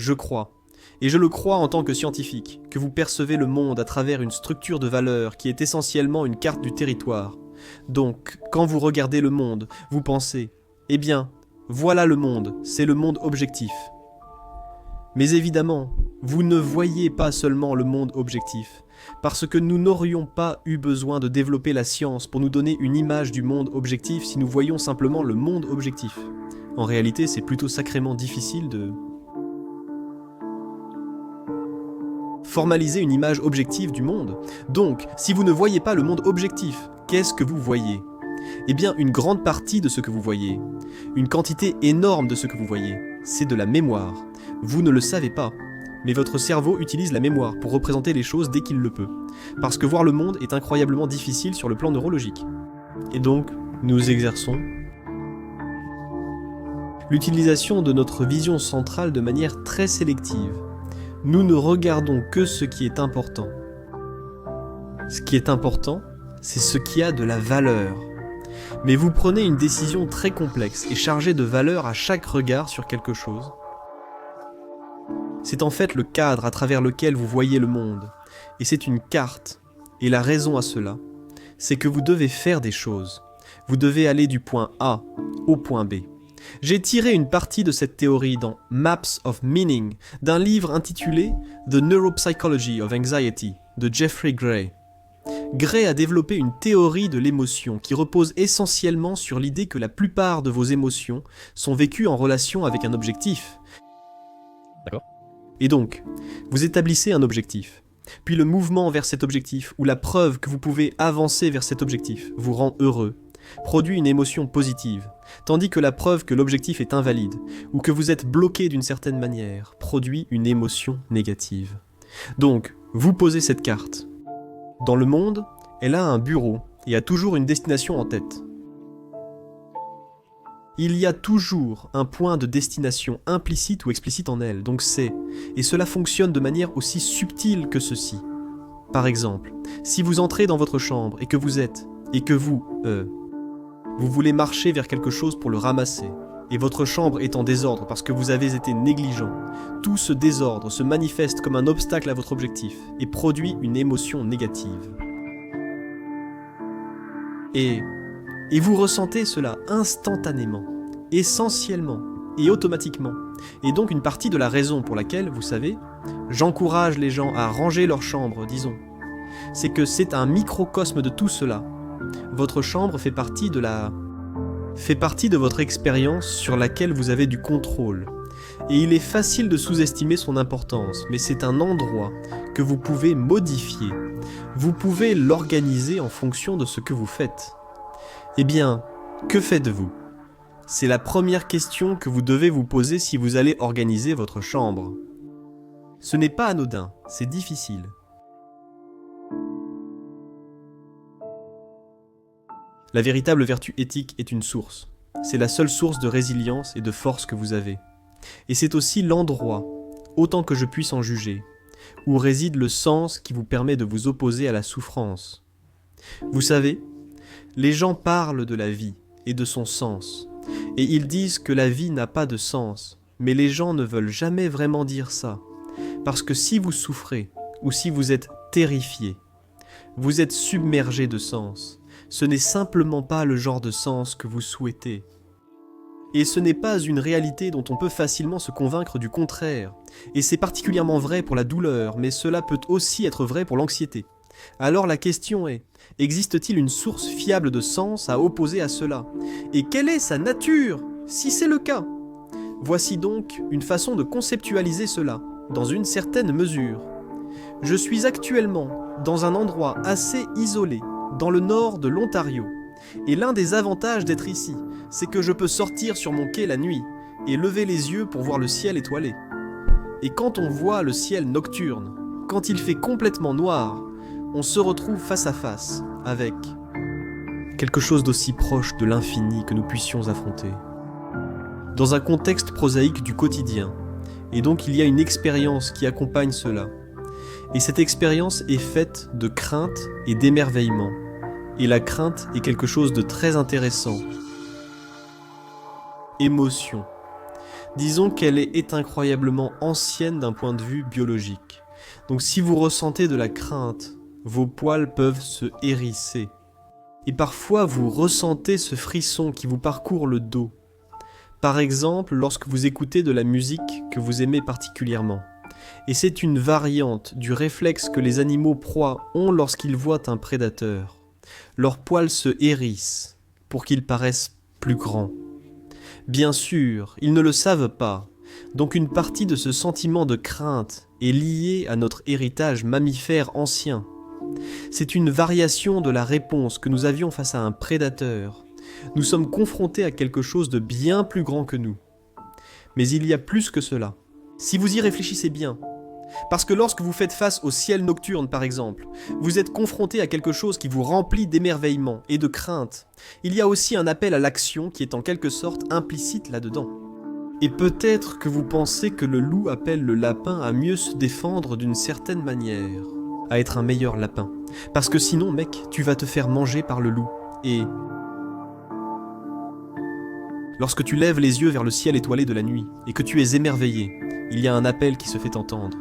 Je crois, et je le crois en tant que scientifique, que vous percevez le monde à travers une structure de valeurs qui est essentiellement une carte du territoire. Donc, quand vous regardez le monde, vous pensez, eh bien, voilà le monde, c'est le monde objectif. Mais évidemment, vous ne voyez pas seulement le monde objectif, parce que nous n'aurions pas eu besoin de développer la science pour nous donner une image du monde objectif si nous voyions simplement le monde objectif. En réalité, c'est plutôt sacrément difficile de formaliser une image objective du monde. Donc, si vous ne voyez pas le monde objectif, qu'est-ce que vous voyez ? Eh bien, une grande partie de ce que vous voyez, une quantité énorme de ce que vous voyez, c'est de la mémoire. Vous ne le savez pas, mais votre cerveau utilise la mémoire pour représenter les choses dès qu'il le peut, parce que voir le monde est incroyablement difficile sur le plan neurologique. Et donc, nous exerçons l'utilisation de notre vision centrale de manière très sélective. Nous ne regardons que ce qui est important. Ce qui est important, c'est ce qui a de la valeur. Mais vous prenez une décision très complexe et chargée de valeur à chaque regard sur quelque chose. C'est en fait le cadre à travers lequel vous voyez le monde, et c'est une carte. Et la raison à cela, c'est que vous devez faire des choses. Vous devez aller du point A au point B. J'ai tiré une partie de cette théorie dans Maps of Meaning, d'un livre intitulé The Neuropsychology of Anxiety de Jeffrey Gray. Gray a développé une théorie de l'émotion qui repose essentiellement sur l'idée que la plupart de vos émotions sont vécues en relation avec un objectif. D'accord. Et donc, vous établissez un objectif, puis le mouvement vers cet objectif ou la preuve que vous pouvez avancer vers cet objectif vous rend heureux, produit une émotion positive, tandis que la preuve que l'objectif est invalide ou que vous êtes bloqué d'une certaine manière produit une émotion négative. Donc, vous posez cette carte. Dans le monde, elle a un bureau et a toujours une destination en tête. Il y a toujours un point de destination implicite ou explicite en elle, donc c'est, et cela fonctionne de manière aussi subtile que ceci. Par exemple, si vous entrez dans votre chambre et que vous voulez marcher vers quelque chose pour le ramasser, et votre chambre est en désordre parce que vous avez été négligent, tout ce désordre se manifeste comme un obstacle à votre objectif et produit une émotion négative. Et vous ressentez cela instantanément, essentiellement et automatiquement. Et donc une partie de la raison pour laquelle, vous savez, j'encourage les gens à ranger leur chambre, disons, c'est que c'est un microcosme de tout cela. Votre chambre fait partie de votre expérience sur laquelle vous avez du contrôle. Et il est facile de sous-estimer son importance, mais c'est un endroit que vous pouvez modifier. Vous pouvez l'organiser en fonction de ce que vous faites. Eh bien, que faites-vous ? C'est la première question que vous devez vous poser si vous allez organiser votre chambre. Ce n'est pas anodin, c'est difficile. La véritable vertu éthique est une source. C'est la seule source de résilience et de force que vous avez. Et c'est aussi l'endroit, autant que je puisse en juger, où réside le sens qui vous permet de vous opposer à la souffrance. Vous savez, les gens parlent de la vie et de son sens, et ils disent que la vie n'a pas de sens, mais les gens ne veulent jamais vraiment dire ça, parce que si vous souffrez, ou si vous êtes terrifié, vous êtes submergé de sens. Ce n'est simplement pas le genre de sens que vous souhaitez. Et ce n'est pas une réalité dont on peut facilement se convaincre du contraire. Et c'est particulièrement vrai pour la douleur, mais cela peut aussi être vrai pour l'anxiété. Alors la question est, existe-t-il une source fiable de sens à opposer à cela ? Et quelle est sa nature, si c'est le cas ? Voici donc une façon de conceptualiser cela, dans une certaine mesure. Je suis actuellement dans un endroit assez isolé, dans le nord de l'Ontario. Et l'un des avantages d'être ici, c'est que je peux sortir sur mon quai la nuit et lever les yeux pour voir le ciel étoilé. Et quand on voit le ciel nocturne, quand il fait complètement noir, on se retrouve face à face avec quelque chose d'aussi proche de l'infini que nous puissions affronter. Dans un contexte prosaïque du quotidien, et donc il y a une expérience qui accompagne cela. Et cette expérience est faite de crainte et d'émerveillement. Et la crainte est quelque chose de très intéressant. Émotion. Disons qu'elle est incroyablement ancienne d'un point de vue biologique. Donc si vous ressentez de la crainte, vos poils peuvent se hérisser. Et parfois vous ressentez ce frisson qui vous parcourt le dos. Par exemple, lorsque vous écoutez de la musique que vous aimez particulièrement. Et c'est une variante du réflexe que les animaux proies ont lorsqu'ils voient un prédateur. Leurs poils se hérissent pour qu'ils paraissent plus grands. Bien sûr, ils ne le savent pas, donc une partie de ce sentiment de crainte est liée à notre héritage mammifère ancien. C'est une variation de la réponse que nous avions face à un prédateur. Nous sommes confrontés à quelque chose de bien plus grand que nous. Mais il y a plus que cela. Si vous y réfléchissez bien, parce que lorsque vous faites face au ciel nocturne par exemple, vous êtes confronté à quelque chose qui vous remplit d'émerveillement et de crainte. Il y a aussi un appel à l'action qui est en quelque sorte implicite là-dedans. Et peut-être que vous pensez que le loup appelle le lapin à mieux se défendre d'une certaine manière, à être un meilleur lapin. Parce que sinon, mec, tu vas te faire manger par le loup. Et lorsque tu lèves les yeux vers le ciel étoilé de la nuit et que tu es émerveillé, il y a un appel qui se fait entendre.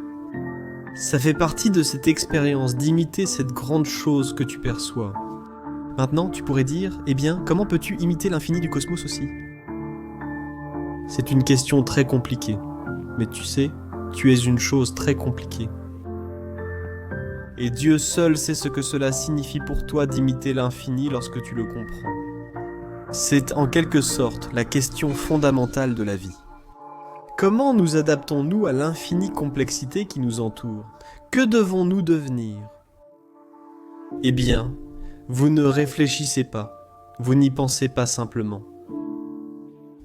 Ça fait partie de cette expérience d'imiter cette grande chose que tu perçois. Maintenant, tu pourrais dire, eh bien, comment peux-tu imiter l'infini du cosmos aussi ? C'est une question très compliquée, mais tu sais, tu es une chose très compliquée. Et Dieu seul sait ce que cela signifie pour toi d'imiter l'infini lorsque tu le comprends. C'est en quelque sorte la question fondamentale de la vie. Comment nous adaptons-nous à l'infinie complexité qui nous entoure ? Que devons-nous devenir ? Eh bien, vous ne réfléchissez pas, vous n'y pensez pas simplement.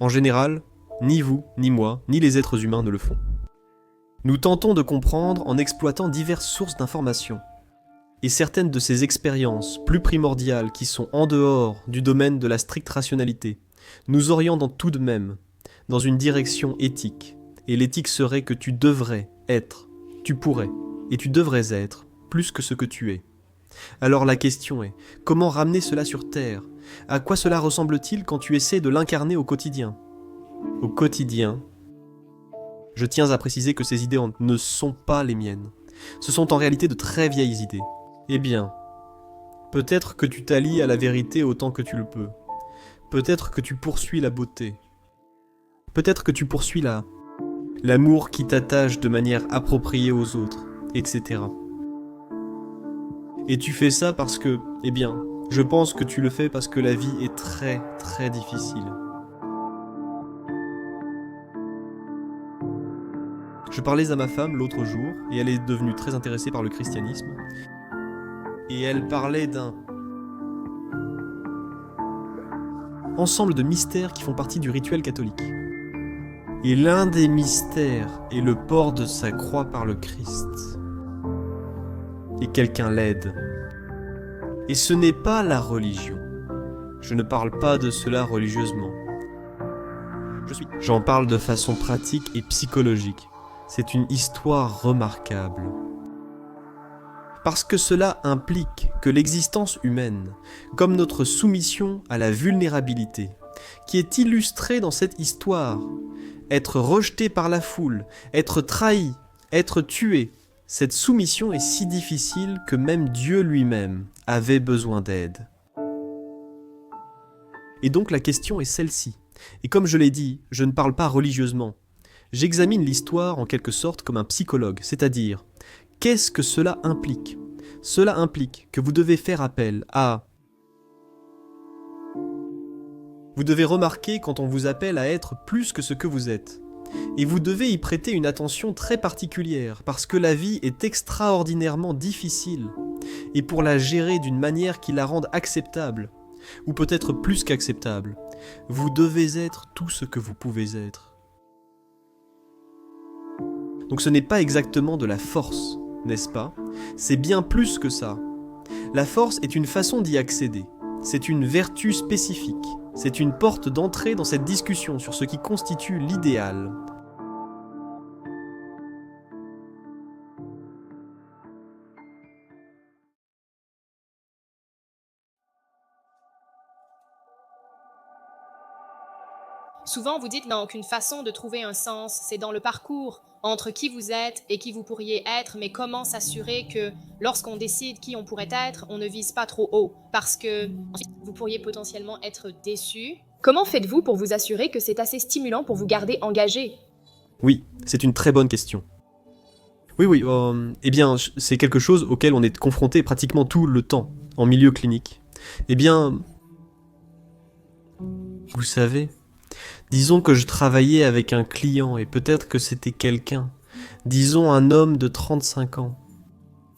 En général, ni vous, ni moi, ni les êtres humains ne le font. Nous tentons de comprendre en exploitant diverses sources d'informations. Et certaines de ces expériences plus primordiales qui sont en dehors du domaine de la stricte rationalité nous orientent tout de même dans une direction éthique. Et l'éthique serait que tu devrais être, tu pourrais, et tu devrais être plus que ce que tu es. Alors la question est, comment ramener cela sur Terre ? À quoi cela ressemble-t-il quand tu essaies de l'incarner au quotidien ? Au quotidien, je tiens à préciser que ces idées ne sont pas les miennes. Ce sont en réalité de très vieilles idées. Eh bien, peut-être que tu t'allies à la vérité autant que tu le peux. Peut-être que tu poursuis la beauté. Peut-être que tu poursuis l'amour qui t'attache de manière appropriée aux autres, etc. Et tu fais ça parce que, eh bien, je pense que tu le fais parce que la vie est très, très difficile. Je parlais à ma femme l'autre jour, et elle est devenue très intéressée par le christianisme, et elle parlait d'un ensemble de mystères qui font partie du rituel catholique. Et l'un des mystères est le port de sa croix par le Christ. Et quelqu'un l'aide. Et ce n'est pas la religion. Je ne parle pas de cela religieusement. J'en parle de façon pratique et psychologique. C'est une histoire remarquable. Parce que cela implique que l'existence humaine, comme notre soumission à la vulnérabilité, qui est illustrée dans cette histoire, être rejeté par la foule, être trahi, être tué, cette soumission est si difficile que même Dieu lui-même avait besoin d'aide. Et donc la question est celle-ci. Et comme je l'ai dit, je ne parle pas religieusement. J'examine l'histoire en quelque sorte comme un psychologue, c'est-à-dire, qu'est-ce que cela implique ? Cela implique que vous devez faire appel à... Vous devez remarquer quand on vous appelle à être plus que ce que vous êtes. Et vous devez y prêter une attention très particulière, parce que la vie est extraordinairement difficile. Et pour la gérer d'une manière qui la rende acceptable, ou peut-être plus qu'acceptable, vous devez être tout ce que vous pouvez être. Donc ce n'est pas exactement de la force, n'est-ce pas ? C'est bien plus que ça. La force est une façon d'y accéder. C'est une vertu spécifique. C'est une porte d'entrée dans cette discussion sur ce qui constitue l'idéal. Souvent, vous dites non, qu'une façon de trouver un sens, c'est dans le parcours entre qui vous êtes et qui vous pourriez être, mais comment s'assurer que lorsqu'on décide qui on pourrait être, on ne vise pas trop haut, parce que ensuite, vous pourriez potentiellement être déçu. Comment faites-vous pour vous assurer que c'est assez stimulant pour vous garder engagé? Oui, c'est une très bonne question. Oui, eh bien, c'est quelque chose auquel on est confronté pratiquement tout le temps, en milieu clinique. Eh bien, vous savez, disons que je travaillais avec un client, et peut-être que c'était quelqu'un, disons un homme de 35 ans.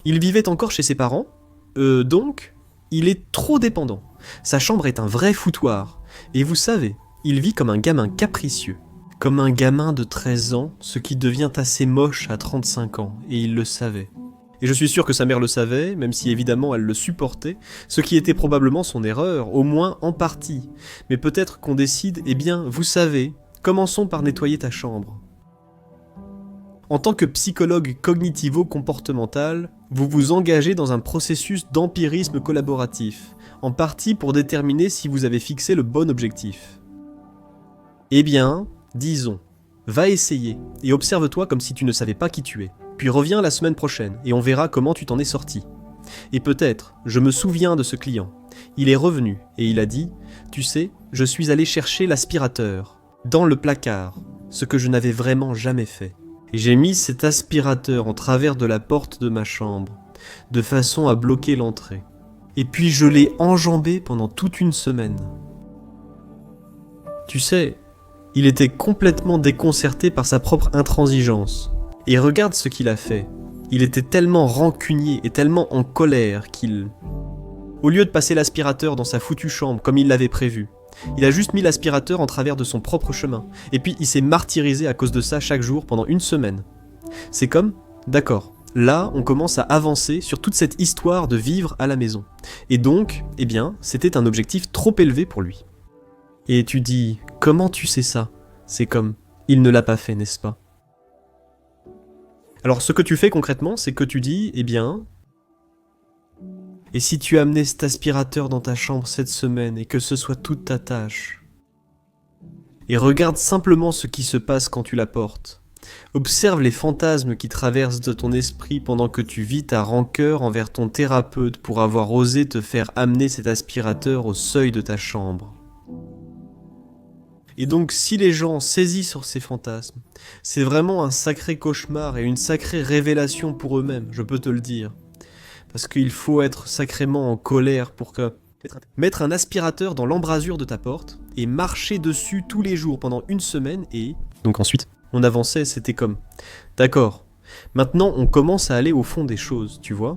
Il vivait encore chez ses parents, donc, il est trop dépendant. Sa chambre est un vrai foutoir, et vous savez, il vit comme un gamin capricieux. Comme un gamin de 13 ans, ce qui devient assez moche à 35 ans, et il le savait. Et je suis sûr que sa mère le savait, même si évidemment elle le supportait, ce qui était probablement son erreur, au moins en partie. Mais peut-être qu'on décide, eh bien, vous savez, commençons par nettoyer ta chambre. En tant que psychologue cognitivo-comportemental, vous vous engagez dans un processus d'empirisme collaboratif, en partie pour déterminer si vous avez fixé le bon objectif. Eh bien, disons, va essayer, et observe-toi comme si tu ne savais pas qui tu es. Puis reviens la semaine prochaine, et on verra comment tu t'en es sorti. Et peut-être, je me souviens de ce client. Il est revenu, et il a dit « Tu sais, je suis allé chercher l'aspirateur, dans le placard, ce que je n'avais vraiment jamais fait. Et j'ai mis cet aspirateur en travers de la porte de ma chambre, de façon à bloquer l'entrée. Et puis je l'ai enjambé pendant toute une semaine. » Tu sais, il était complètement déconcerté par sa propre intransigeance. Et regarde ce qu'il a fait. Il était tellement rancunier et tellement en colère qu'il... Au lieu de passer l'aspirateur dans sa foutue chambre comme il l'avait prévu, il a juste mis l'aspirateur en travers de son propre chemin. Et puis il s'est martyrisé à cause de ça chaque jour pendant une semaine. C'est comme, d'accord, là on commence à avancer sur toute cette histoire de vivre à la maison. Et donc, eh bien, c'était un objectif trop élevé pour lui. Et tu dis, comment tu sais ça? C'est comme, il ne l'a pas fait, n'est-ce pas? Alors ce que tu fais concrètement, c'est que tu dis, eh bien... Et si tu amenais cet aspirateur dans ta chambre cette semaine et que ce soit toute ta tâche? Et regarde simplement ce qui se passe quand tu la portes. Observe les fantasmes qui traversent de ton esprit pendant que tu vis ta rancœur envers ton thérapeute pour avoir osé te faire amener cet aspirateur au seuil de ta chambre. Et donc si les gens saisissent sur ces fantasmes, c'est vraiment un sacré cauchemar et une sacrée révélation pour eux-mêmes, je peux te le dire. Parce qu'il faut être sacrément en colère pour que... Mettre un aspirateur dans l'embrasure de ta porte et marcher dessus tous les jours pendant une semaine et... Donc ensuite, on avançait, c'était comme... D'accord, maintenant on commence à aller au fond des choses, tu vois.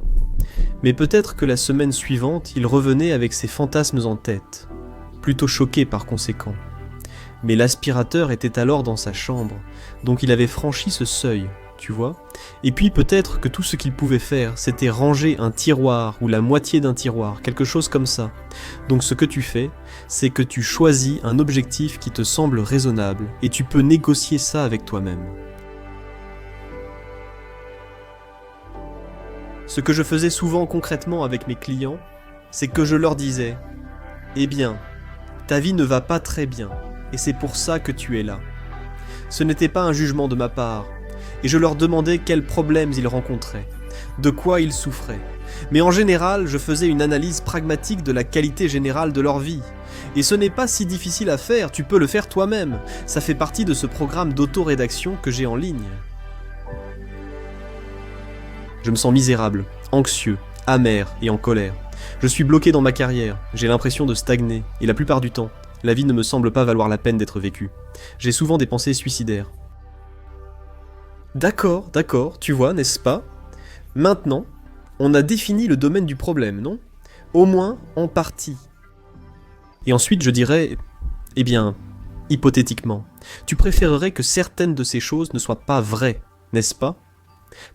Mais peut-être que la semaine suivante, il revenait avec ses fantasmes en tête. Plutôt choqué par conséquent. Mais l'aspirateur était alors dans sa chambre, donc il avait franchi ce seuil, tu vois. Et puis peut-être que tout ce qu'il pouvait faire, c'était ranger un tiroir ou la moitié d'un tiroir, quelque chose comme ça. Donc ce que tu fais, c'est que tu choisis un objectif qui te semble raisonnable, et tu peux négocier ça avec toi-même. Ce que je faisais souvent concrètement avec mes clients, c'est que je leur disais « Eh bien, ta vie ne va pas très bien. » Et c'est pour ça que tu es là. Ce n'était pas un jugement de ma part, et je leur demandais quels problèmes ils rencontraient, de quoi ils souffraient. Mais en général, je faisais une analyse pragmatique de la qualité générale de leur vie. Et ce n'est pas si difficile à faire, tu peux le faire toi-même. Ça fait partie de ce programme d'auto-rédaction que j'ai en ligne. Je me sens misérable, anxieux, amer et en colère. Je suis bloqué dans ma carrière, j'ai l'impression de stagner, et la plupart du temps, la vie ne me semble pas valoir la peine d'être vécue. J'ai souvent des pensées suicidaires. D'accord, tu vois, n'est-ce pas? Maintenant, on a défini le domaine du problème, non? Au moins, en partie. Et ensuite, je dirais, eh bien, hypothétiquement, tu préférerais que certaines de ces choses ne soient pas vraies, n'est-ce pas?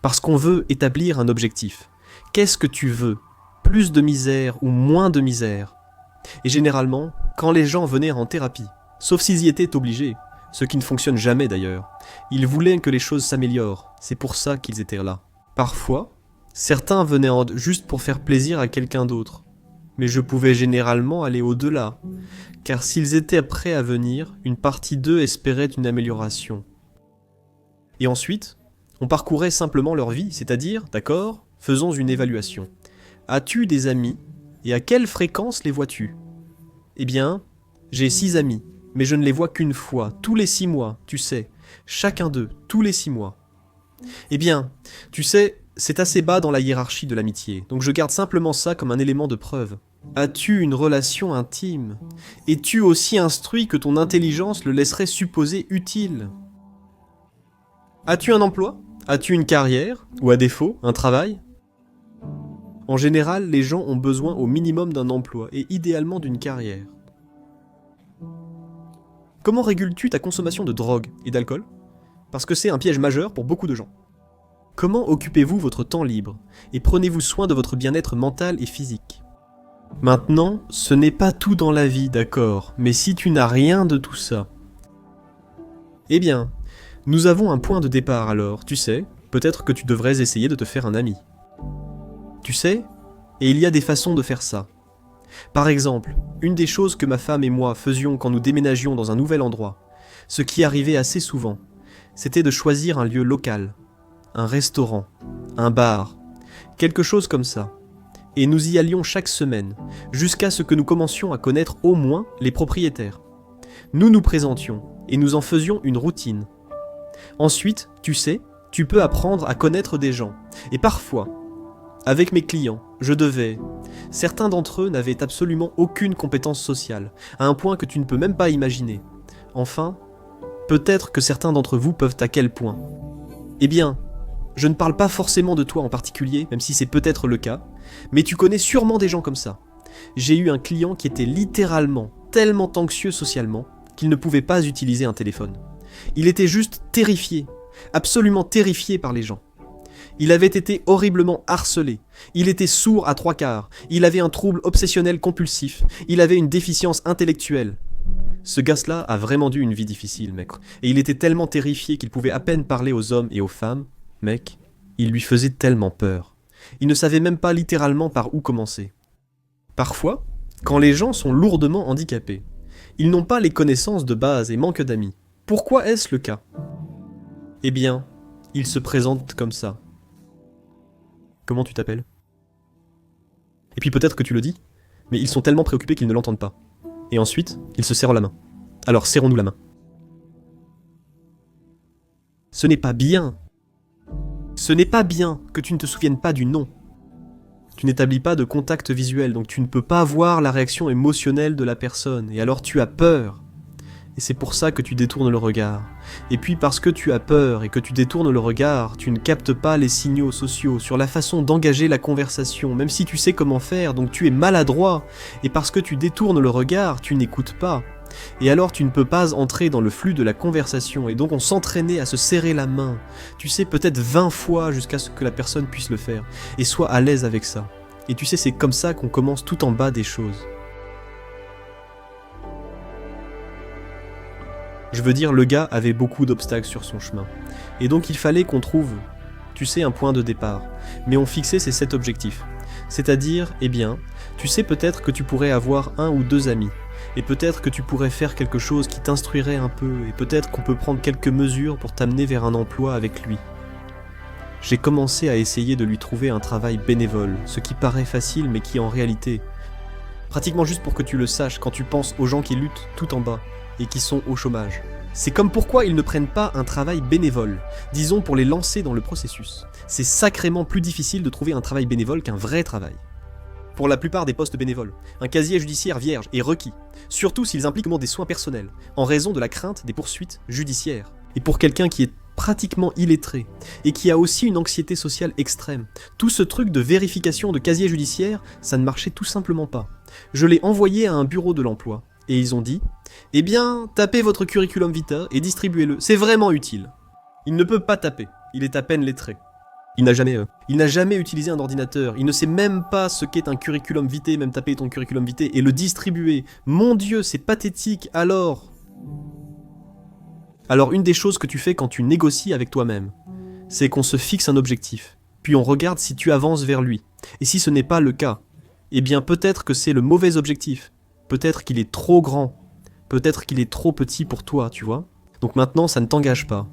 Parce qu'on veut établir un objectif. Qu'est-ce que tu veux? Plus de misère ou moins de misère? Et généralement, quand les gens venaient en thérapie, sauf s'ils y étaient obligés, ce qui ne fonctionne jamais d'ailleurs, ils voulaient que les choses s'améliorent, c'est pour ça qu'ils étaient là. Parfois, certains venaient juste pour faire plaisir à quelqu'un d'autre, mais je pouvais généralement aller au-delà, car s'ils étaient prêts à venir, une partie d'eux espérait une amélioration. Et ensuite, on parcourait simplement leur vie, c'est-à-dire, d'accord, faisons une évaluation. As-tu des amis, et à quelle fréquence les vois-tu? Eh bien, j'ai 6 amis, mais je ne les vois qu'une fois, tous les 6 mois, tu sais, chacun d'eux, tous les 6 mois. Eh bien, tu sais, c'est assez bas dans la hiérarchie de l'amitié, donc je garde simplement ça comme un élément de preuve. As-tu une relation intime? Es-tu aussi instruit que ton intelligence le laisserait supposer utile? As-tu un emploi? As-tu une carrière? Ou à défaut, un travail? En général, les gens ont besoin au minimum d'un emploi et idéalement d'une carrière. Comment régules-tu ta consommation de drogue et d'alcool? Parce que c'est un piège majeur pour beaucoup de gens. Comment occupez-vous votre temps libre et prenez-vous soin de votre bien-être mental et physique? Maintenant, ce n'est pas tout dans la vie, d'accord, mais si tu n'as rien de tout ça, eh bien, nous avons un point de départ alors, tu sais, peut-être que tu devrais essayer de te faire un ami. Tu sais, et il y a des façons de faire ça. Par exemple, une des choses que ma femme et moi faisions quand nous déménagions dans un nouvel endroit, ce qui arrivait assez souvent, c'était de choisir un lieu local, un restaurant, un bar, quelque chose comme ça. Et nous y allions chaque semaine, jusqu'à ce que nous commencions à connaître au moins les propriétaires. Nous nous présentions, et nous en faisions une routine. Ensuite, tu sais, tu peux apprendre à connaître des gens, et parfois, avec mes clients, certains d'entre eux n'avaient absolument aucune compétence sociale, à un point que tu ne peux même pas imaginer. Enfin, peut-être que certains d'entre vous peuvent à quel point. Eh bien, je ne parle pas forcément de toi en particulier, même si c'est peut-être le cas, mais tu connais sûrement des gens comme ça. J'ai eu un client qui était littéralement tellement anxieux socialement qu'il ne pouvait pas utiliser un téléphone. Il était juste terrifié, absolument terrifié par les gens. Il avait été horriblement harcelé, il était sourd à 3/4, il avait un trouble obsessionnel compulsif, il avait une déficience intellectuelle. Ce gosse-là a vraiment dû une vie difficile, mec, et il était tellement terrifié qu'il pouvait à peine parler aux hommes et aux femmes. Mec, il lui faisait tellement peur. Il ne savait même pas littéralement par où commencer. Parfois, quand les gens sont lourdement handicapés, ils n'ont pas les connaissances de base et manquent d'amis. Pourquoi est-ce le cas? Eh bien, ils se présentent comme ça. Comment tu t'appelles? Et puis peut-être que tu le dis, mais ils sont tellement préoccupés qu'ils ne l'entendent pas. Et ensuite, ils se serrent la main. Alors serrons-nous la main. Ce n'est pas bien. Ce n'est pas bien que tu ne te souviennes pas du nom. Tu n'établis pas de contact visuel, donc tu ne peux pas voir la réaction émotionnelle de la personne, et alors tu as peur. Et c'est pour ça que tu détournes le regard. Et puis parce que tu as peur et que tu détournes le regard, tu ne captes pas les signaux sociaux sur la façon d'engager la conversation, même si tu sais comment faire, donc tu es maladroit. Et parce que tu détournes le regard, tu n'écoutes pas. Et alors tu ne peux pas entrer dans le flux de la conversation, et donc on s'entraînait à se serrer la main, tu sais, peut-être 20 fois jusqu'à ce que la personne puisse le faire, et soit à l'aise avec ça. Et tu sais, c'est comme ça qu'on commence tout en bas des choses. Je veux dire, le gars avait beaucoup d'obstacles sur son chemin, et donc il fallait qu'on trouve, tu sais, un point de départ, mais on fixait ces 7 objectifs. C'est-à-dire, eh bien, tu sais peut-être que tu pourrais avoir 1 ou 2 amis, et peut-être que tu pourrais faire quelque chose qui t'instruirait un peu, et peut-être qu'on peut prendre quelques mesures pour t'amener vers un emploi avec lui. J'ai commencé à essayer de lui trouver un travail bénévole, ce qui paraît facile mais qui en réalité, pratiquement juste pour que tu le saches quand tu penses aux gens qui luttent tout en bas et qui sont au chômage. C'est comme pourquoi ils ne prennent pas un travail bénévole, disons pour les lancer dans le processus. C'est sacrément plus difficile de trouver un travail bénévole qu'un vrai travail. Pour la plupart des postes bénévoles, un casier judiciaire vierge est requis, surtout s'ils impliquent des soins personnels, en raison de la crainte des poursuites judiciaires. Et pour quelqu'un qui est pratiquement illettré, et qui a aussi une anxiété sociale extrême, tout ce truc de vérification de casier judiciaire, ça ne marchait tout simplement pas. Je l'ai envoyé à un bureau de l'emploi, et ils ont dit « Eh bien, tapez votre curriculum vitae et distribuez-le, c'est vraiment utile. » Il ne peut pas taper, il est à peine lettré. Il n'a jamais utilisé un ordinateur, il ne sait même pas ce qu'est un curriculum vitae, même taper ton curriculum vitae et le distribuer. Mon Dieu, c'est pathétique, alors une des choses que tu fais quand tu négocies avec toi-même, c'est qu'on se fixe un objectif, puis on regarde si tu avances vers lui. Et si ce n'est pas le cas, eh bien peut-être que c'est le mauvais objectif, peut-être qu'il est trop grand, Peut-être qu'il est trop petit pour toi, tu vois. Donc maintenant, ça ne t'engage pas.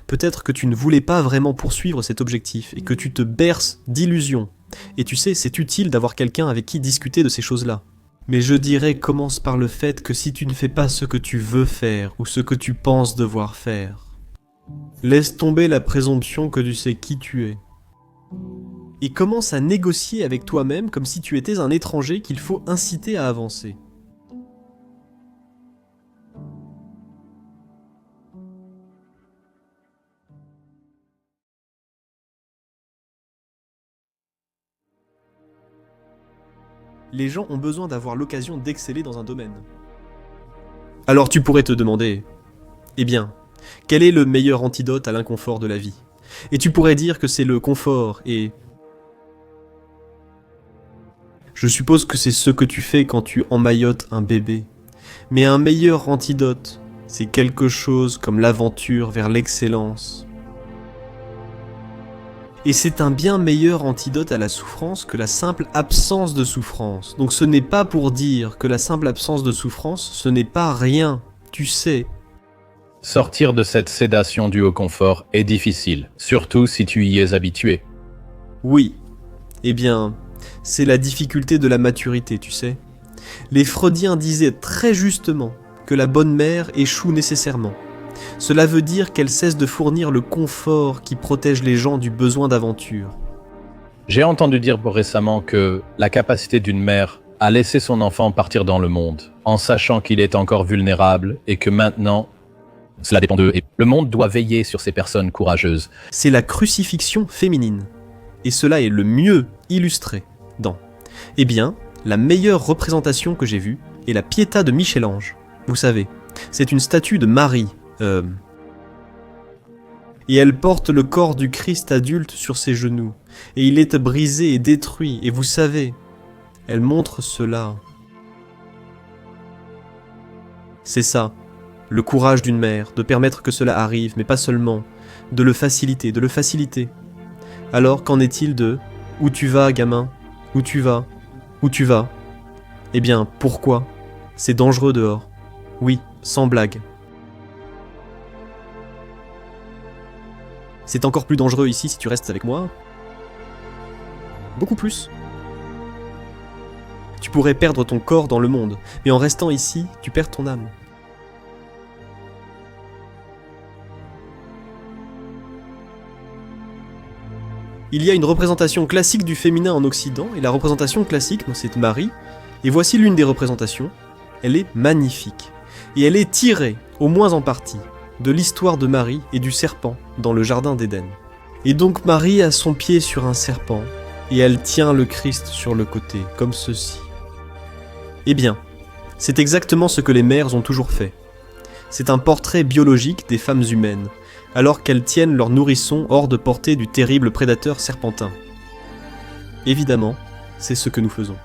Peut-être que tu ne voulais pas vraiment poursuivre cet objectif et que tu te berces d'illusions. Et tu sais, c'est utile d'avoir quelqu'un avec qui discuter de ces choses-là. Mais je dirais, commence par le fait que si tu ne fais pas ce que tu veux faire ou ce que tu penses devoir faire, laisse tomber la présomption que tu sais qui tu es. Et commence à négocier avec toi-même comme si tu étais un étranger qu'il faut inciter à avancer. Les gens ont besoin d'avoir l'occasion d'exceller dans un domaine. Alors tu pourrais te demander, eh bien, quel est le meilleur antidote à l'inconfort de la vie? Et tu pourrais dire que c'est le confort et... Je suppose que c'est ce que tu fais quand tu emmaillotes un bébé. Mais un meilleur antidote, c'est quelque chose comme l'aventure vers l'excellence. Et c'est un bien meilleur antidote à la souffrance que la simple absence de souffrance. Donc ce n'est pas pour dire que la simple absence de souffrance, ce n'est pas rien, tu sais. Sortir de cette sédation du haut confort est difficile, surtout si tu y es habitué. Oui, eh bien, c'est la difficulté de la maturité, tu sais. Les Freudiens disaient très justement que la bonne mère échoue nécessairement. Cela veut dire qu'elle cesse de fournir le confort qui protège les gens du besoin d'aventure. J'ai entendu dire récemment que la capacité d'une mère à laisser son enfant partir dans le monde, en sachant qu'il est encore vulnérable et que maintenant, cela dépend d'eux, et le monde doit veiller sur ces personnes courageuses. C'est la crucifixion féminine. Et cela est le mieux illustré dans, eh bien, la meilleure représentation que j'ai vue est la Pietà de Michel-Ange. Vous savez, c'est une statue de Marie, et elle porte le corps du Christ adulte sur ses genoux, et il est brisé et détruit, et vous savez, elle montre cela. C'est ça, le courage d'une mère, de permettre que cela arrive, mais pas seulement, de le faciliter, de le faciliter. Alors, qu'en est-il de « Où tu vas, gamin ? Où tu vas ? Où tu vas ?» Eh bien, pourquoi ? C'est dangereux dehors. Oui, sans blague. C'est encore plus dangereux ici si tu restes avec moi. Beaucoup plus. Tu pourrais perdre ton corps dans le monde, mais en restant ici, tu perds ton âme. Il y a une représentation classique du féminin en Occident, et la représentation classique, c'est Marie, et voici l'une des représentations. Elle est magnifique, et elle est tirée, au moins en partie, de l'histoire de Marie et du serpent dans le jardin d'Éden. Et donc Marie a son pied sur un serpent, et elle tient le Christ sur le côté, comme ceci. Eh bien, c'est exactement ce que les mères ont toujours fait. C'est un portrait biologique des femmes humaines, alors qu'elles tiennent leurs nourrissons hors de portée du terrible prédateur serpentin. Évidemment, c'est ce que nous faisons.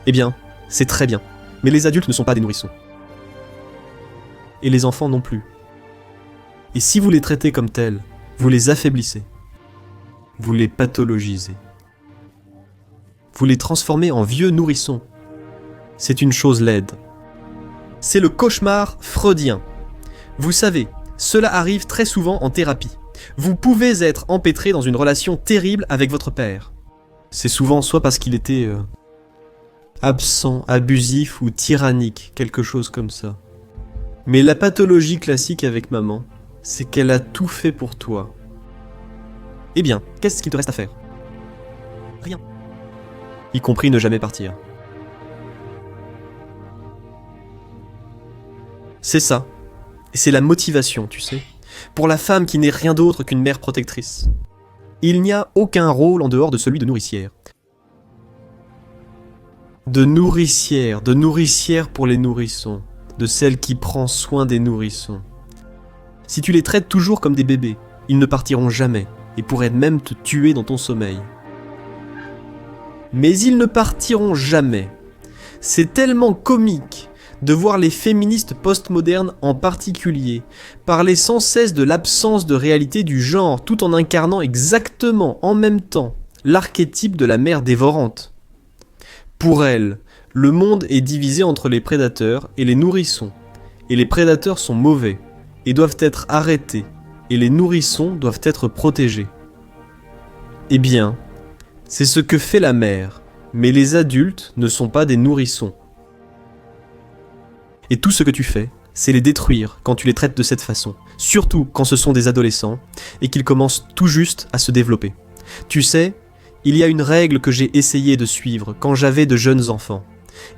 Eh bien, c'est très bien, mais les adultes ne sont pas des nourrissons. Et les enfants non plus. Et si vous les traitez comme tels, vous les affaiblissez. Vous les pathologisez. Vous les transformez en vieux nourrissons. C'est une chose laide. C'est le cauchemar freudien. Vous savez, cela arrive très souvent en thérapie. Vous pouvez être empêtré dans une relation terrible avec votre père. C'est souvent soit parce qu'il était absent, abusif ou tyrannique, quelque chose comme ça. Mais la pathologie classique avec maman, c'est qu'elle a tout fait pour toi. Eh bien, qu'est-ce qu'il te reste à faire? Rien. Y compris ne jamais partir. C'est ça. Et c'est la motivation, tu sais. Pour la femme qui n'est rien d'autre qu'une mère protectrice. Il n'y a aucun rôle en dehors de celui de nourricière. De nourricière pour les nourrissons. De celle qui prend soin des nourrissons. Si tu les traites toujours comme des bébés, ils ne partiront jamais et pourraient même te tuer dans ton sommeil. Mais ils ne partiront jamais. C'est tellement comique de voir les féministes postmodernes en particulier parler sans cesse de l'absence de réalité du genre tout en incarnant exactement en même temps l'archétype de la mère dévorante. Pour elles, Le monde est divisé entre les prédateurs et les nourrissons. Et les prédateurs sont mauvais et doivent être arrêtés. Et les nourrissons doivent être protégés. Eh bien, c'est ce que fait la mère. Mais les adultes ne sont pas des nourrissons. Et tout ce que tu fais, c'est les détruire quand tu les traites de cette façon. Surtout quand ce sont des adolescents et qu'ils commencent tout juste à se développer. Tu sais, il y a une règle que j'ai essayé de suivre quand j'avais de jeunes enfants.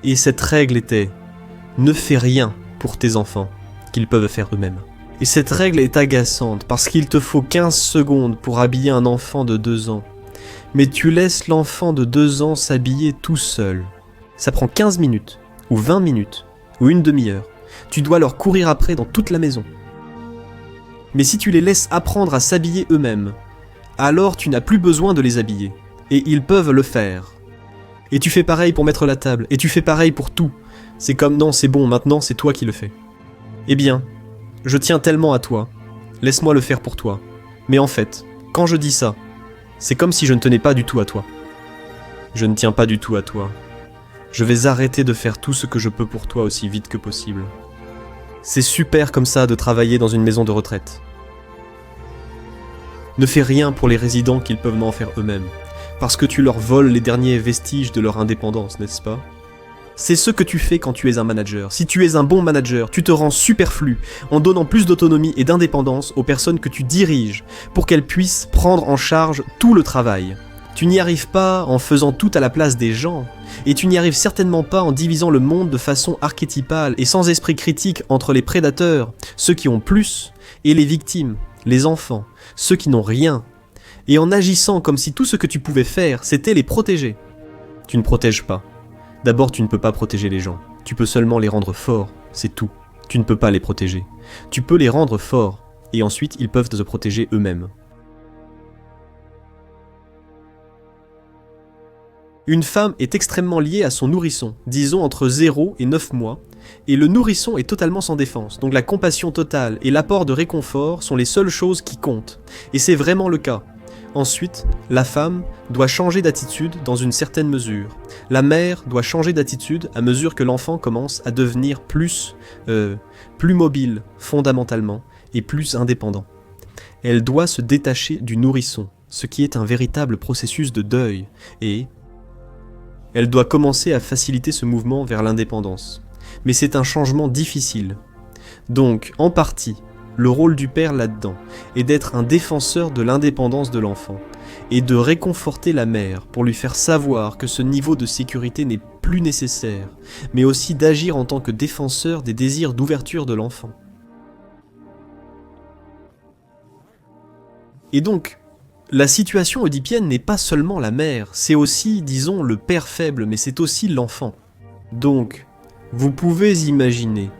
Et cette règle était « Ne fais rien pour tes enfants qu'ils peuvent faire eux-mêmes ». Et cette règle est agaçante parce qu'il te faut 15 secondes pour habiller un enfant de 2 ans. Mais tu laisses l'enfant de 2 ans s'habiller tout seul. Ça prend 15 minutes, ou 20 minutes, ou une demi-heure. Tu dois leur courir après dans toute la maison. Mais si tu les laisses apprendre à s'habiller eux-mêmes, alors tu n'as plus besoin de les habiller. Et ils peuvent le faire. Et tu fais pareil pour mettre la table, et tu fais pareil pour tout. C'est comme non, c'est bon, maintenant c'est toi qui le fais. Eh bien, je tiens tellement à toi, laisse-moi le faire pour toi. Mais en fait, quand je dis ça, c'est comme si je ne tenais pas du tout à toi. Je ne tiens pas du tout à toi. Je vais arrêter de faire tout ce que je peux pour toi aussi vite que possible. C'est super comme ça de travailler dans une maison de retraite. Ne fais rien pour les résidents qu'ils peuvent n'en faire eux-mêmes, parce que tu leur voles les derniers vestiges de leur indépendance, n'est-ce pas ? C'est ce que tu fais quand tu es un manager. Si tu es un bon manager, tu te rends superflu en donnant plus d'autonomie et d'indépendance aux personnes que tu diriges pour qu'elles puissent prendre en charge tout le travail. Tu n'y arrives pas en faisant tout à la place des gens, et tu n'y arrives certainement pas en divisant le monde de façon archétypale et sans esprit critique entre les prédateurs, ceux qui ont plus, et les victimes, les enfants, ceux qui n'ont rien, et en agissant comme si tout ce que tu pouvais faire, c'était les protéger. Tu ne protèges pas. D'abord, tu ne peux pas protéger les gens. Tu peux seulement les rendre forts, c'est tout. Tu ne peux pas les protéger. Tu peux les rendre forts, et ensuite ils peuvent se protéger eux-mêmes. Une femme est extrêmement liée à son nourrisson, disons entre 0 et 9 mois, et le nourrisson est totalement sans défense, donc la compassion totale et l'apport de réconfort sont les seules choses qui comptent, et c'est vraiment le cas. Ensuite, la femme doit changer d'attitude dans une certaine mesure. La mère doit changer d'attitude à mesure que l'enfant commence à devenir plus mobile, fondamentalement, et plus indépendant. Elle doit se détacher du nourrisson, ce qui est un véritable processus de deuil, et elle doit commencer à faciliter ce mouvement vers l'indépendance. Mais c'est un changement difficile. Donc, en partie, le rôle du père là-dedans est d'être un défenseur de l'indépendance de l'enfant et de réconforter la mère pour lui faire savoir que ce niveau de sécurité n'est plus nécessaire, mais aussi d'agir en tant que défenseur des désirs d'ouverture de l'enfant. Et donc, la situation oedipienne n'est pas seulement la mère, c'est aussi, disons, le père faible, mais c'est aussi l'enfant. Donc, vous pouvez imaginer,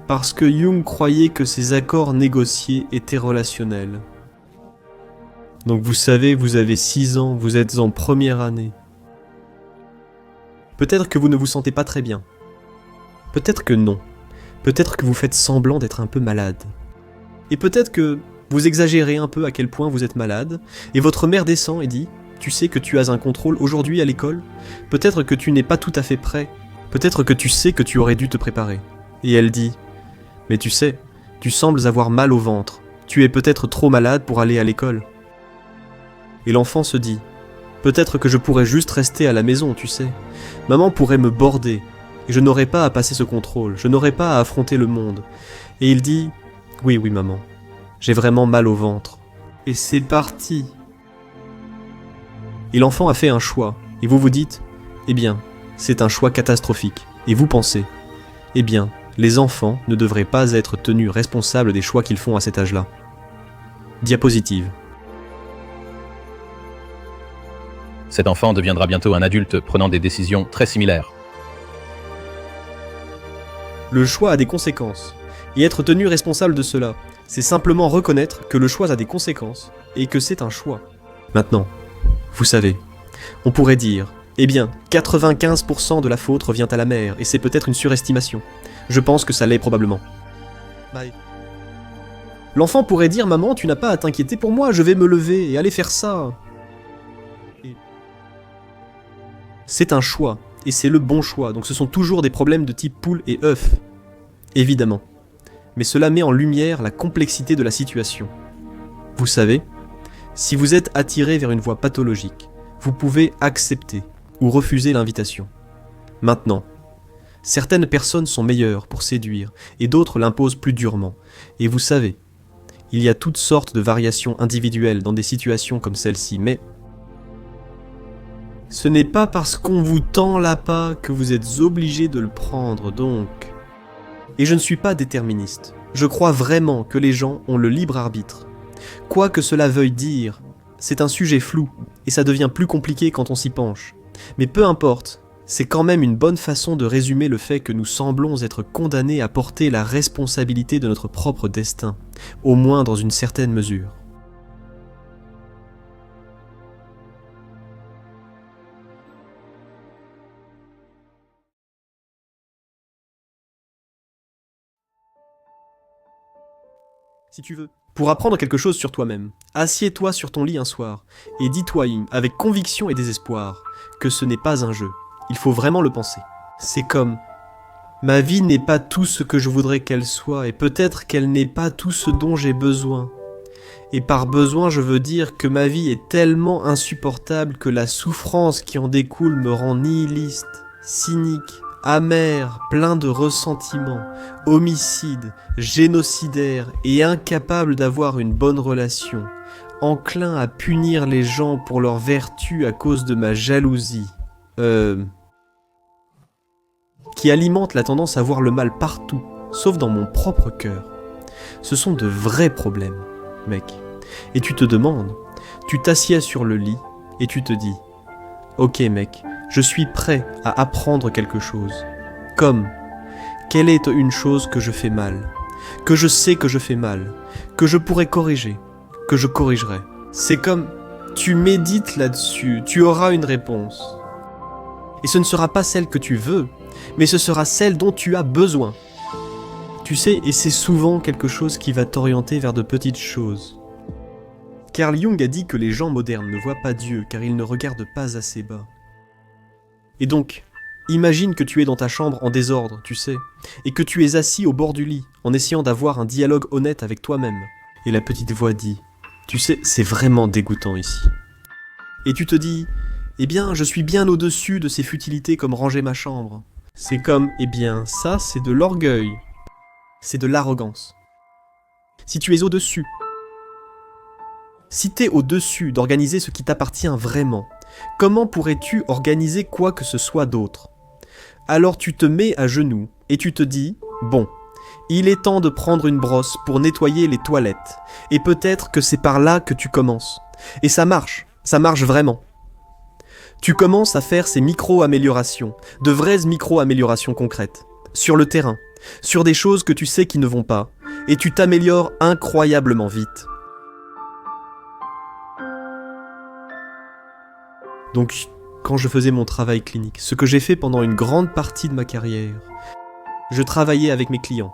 parce que Jung croyait que ces accords négociés étaient relationnels. Donc vous savez, vous avez 6 ans, vous êtes en première année. Peut-être que vous ne vous sentez pas très bien. Peut-être que non. Peut-être que vous faites semblant d'être un peu malade. Et peut-être que vous exagérez un peu à quel point vous êtes malade, et votre mère descend et dit « Tu sais que tu as un contrôle aujourd'hui à l'école ? Peut-être que tu n'es pas tout à fait prêt. Peut-être que tu sais que tu aurais dû te préparer. » Et elle dit « Mais tu sais, tu sembles avoir mal au ventre. Tu es peut-être trop malade pour aller à l'école. » Et l'enfant se dit « Peut-être que je pourrais juste rester à la maison, tu sais. Maman pourrait me border, et je n'aurais pas à passer ce contrôle, je n'aurais pas à affronter le monde. » Et il dit « Oui, oui maman, j'ai vraiment mal au ventre. » Et c'est parti. Et l'enfant a fait un choix, et vous vous dites « Eh bien, c'est un choix catastrophique. » Et vous pensez « Eh bien, les enfants ne devraient pas être tenus responsables des choix qu'ils font à cet âge-là. » Diapositive. Cet enfant deviendra bientôt un adulte prenant des décisions très similaires. Le choix a des conséquences, et être tenu responsable de cela, c'est simplement reconnaître que le choix a des conséquences, et que c'est un choix. Maintenant, vous savez, on pourrait dire, eh bien, 95% de la faute revient à la mère, et c'est peut-être une surestimation. Je pense que ça l'est probablement. Bye. L'enfant pourrait dire, maman, tu n'as pas à t'inquiéter pour moi, je vais me lever et aller faire ça. C'est un choix, et c'est le bon choix. Donc ce sont toujours des problèmes de type poule et œuf, évidemment. Mais cela met en lumière la complexité de la situation. Vous savez, si vous êtes attiré vers une voie pathologique, vous pouvez accepter ou refuser l'invitation. Maintenant, certaines personnes sont meilleures pour séduire et d'autres l'imposent plus durement. Et vous savez, il y a toutes sortes de variations individuelles dans des situations comme celle-ci, mais ce n'est pas parce qu'on vous tend l'appât que vous êtes obligé de le prendre, donc. Et je ne suis pas déterministe. Je crois vraiment que les gens ont le libre arbitre. Quoi que cela veuille dire, c'est un sujet flou, et ça devient plus compliqué quand on s'y penche. Mais peu importe, c'est quand même une bonne façon de résumer le fait que nous semblons être condamnés à porter la responsabilité de notre propre destin, au moins dans une certaine mesure. Si tu veux, pour apprendre quelque chose sur toi-même, assieds-toi sur ton lit un soir et dis-toi avec conviction et désespoir que ce n'est pas un jeu. Il faut vraiment le penser. C'est comme « Ma vie n'est pas tout ce que je voudrais qu'elle soit et peut-être qu'elle n'est pas tout ce dont j'ai besoin. Et par besoin, je veux dire que ma vie est tellement insupportable que la souffrance qui en découle me rend nihiliste, cynique, amer, plein de ressentiments, homicide, génocidaire et incapable d'avoir une bonne relation, enclin à punir les gens pour leur vertu à cause de ma jalousie, qui alimente la tendance à voir le mal partout, sauf dans mon propre cœur. Ce sont de vrais problèmes, mec. Et tu te demandes, tu t'assieds sur le lit et tu te dis « Ok mec, je suis prêt à apprendre quelque chose. Comme, quelle est une chose que je fais mal, que je sais que je fais mal, que je pourrais corriger, que je corrigerai. C'est comme, tu médites là-dessus, tu auras une réponse. Et ce ne sera pas celle que tu veux, mais ce sera celle dont tu as besoin. Tu sais, et c'est souvent quelque chose qui va t'orienter vers de petites choses. Carl Jung a dit que les gens modernes ne voient pas Dieu car ils ne regardent pas assez bas. Et donc, imagine que tu es dans ta chambre en désordre, tu sais, et que tu es assis au bord du lit, en essayant d'avoir un dialogue honnête avec toi-même. Et la petite voix dit, tu sais, c'est vraiment dégoûtant ici. Et tu te dis, eh bien, je suis bien au-dessus de ces futilités comme ranger ma chambre. C'est comme, eh bien, ça, c'est de l'orgueil. C'est de l'arrogance. Si tu es au-dessus, si t'es au-dessus d'organiser ce qui t'appartient vraiment, comment pourrais-tu organiser quoi que ce soit d'autre? Alors tu te mets à genoux et tu te dis, bon, il est temps de prendre une brosse pour nettoyer les toilettes. Et peut-être que c'est par là que tu commences. Et ça marche vraiment. Tu commences à faire ces micro-améliorations, de vraies micro-améliorations concrètes, sur le terrain, sur des choses que tu sais qui ne vont pas, et tu t'améliores incroyablement vite. Donc, quand je faisais mon travail clinique, ce que j'ai fait pendant une grande partie de ma carrière, je travaillais avec mes clients,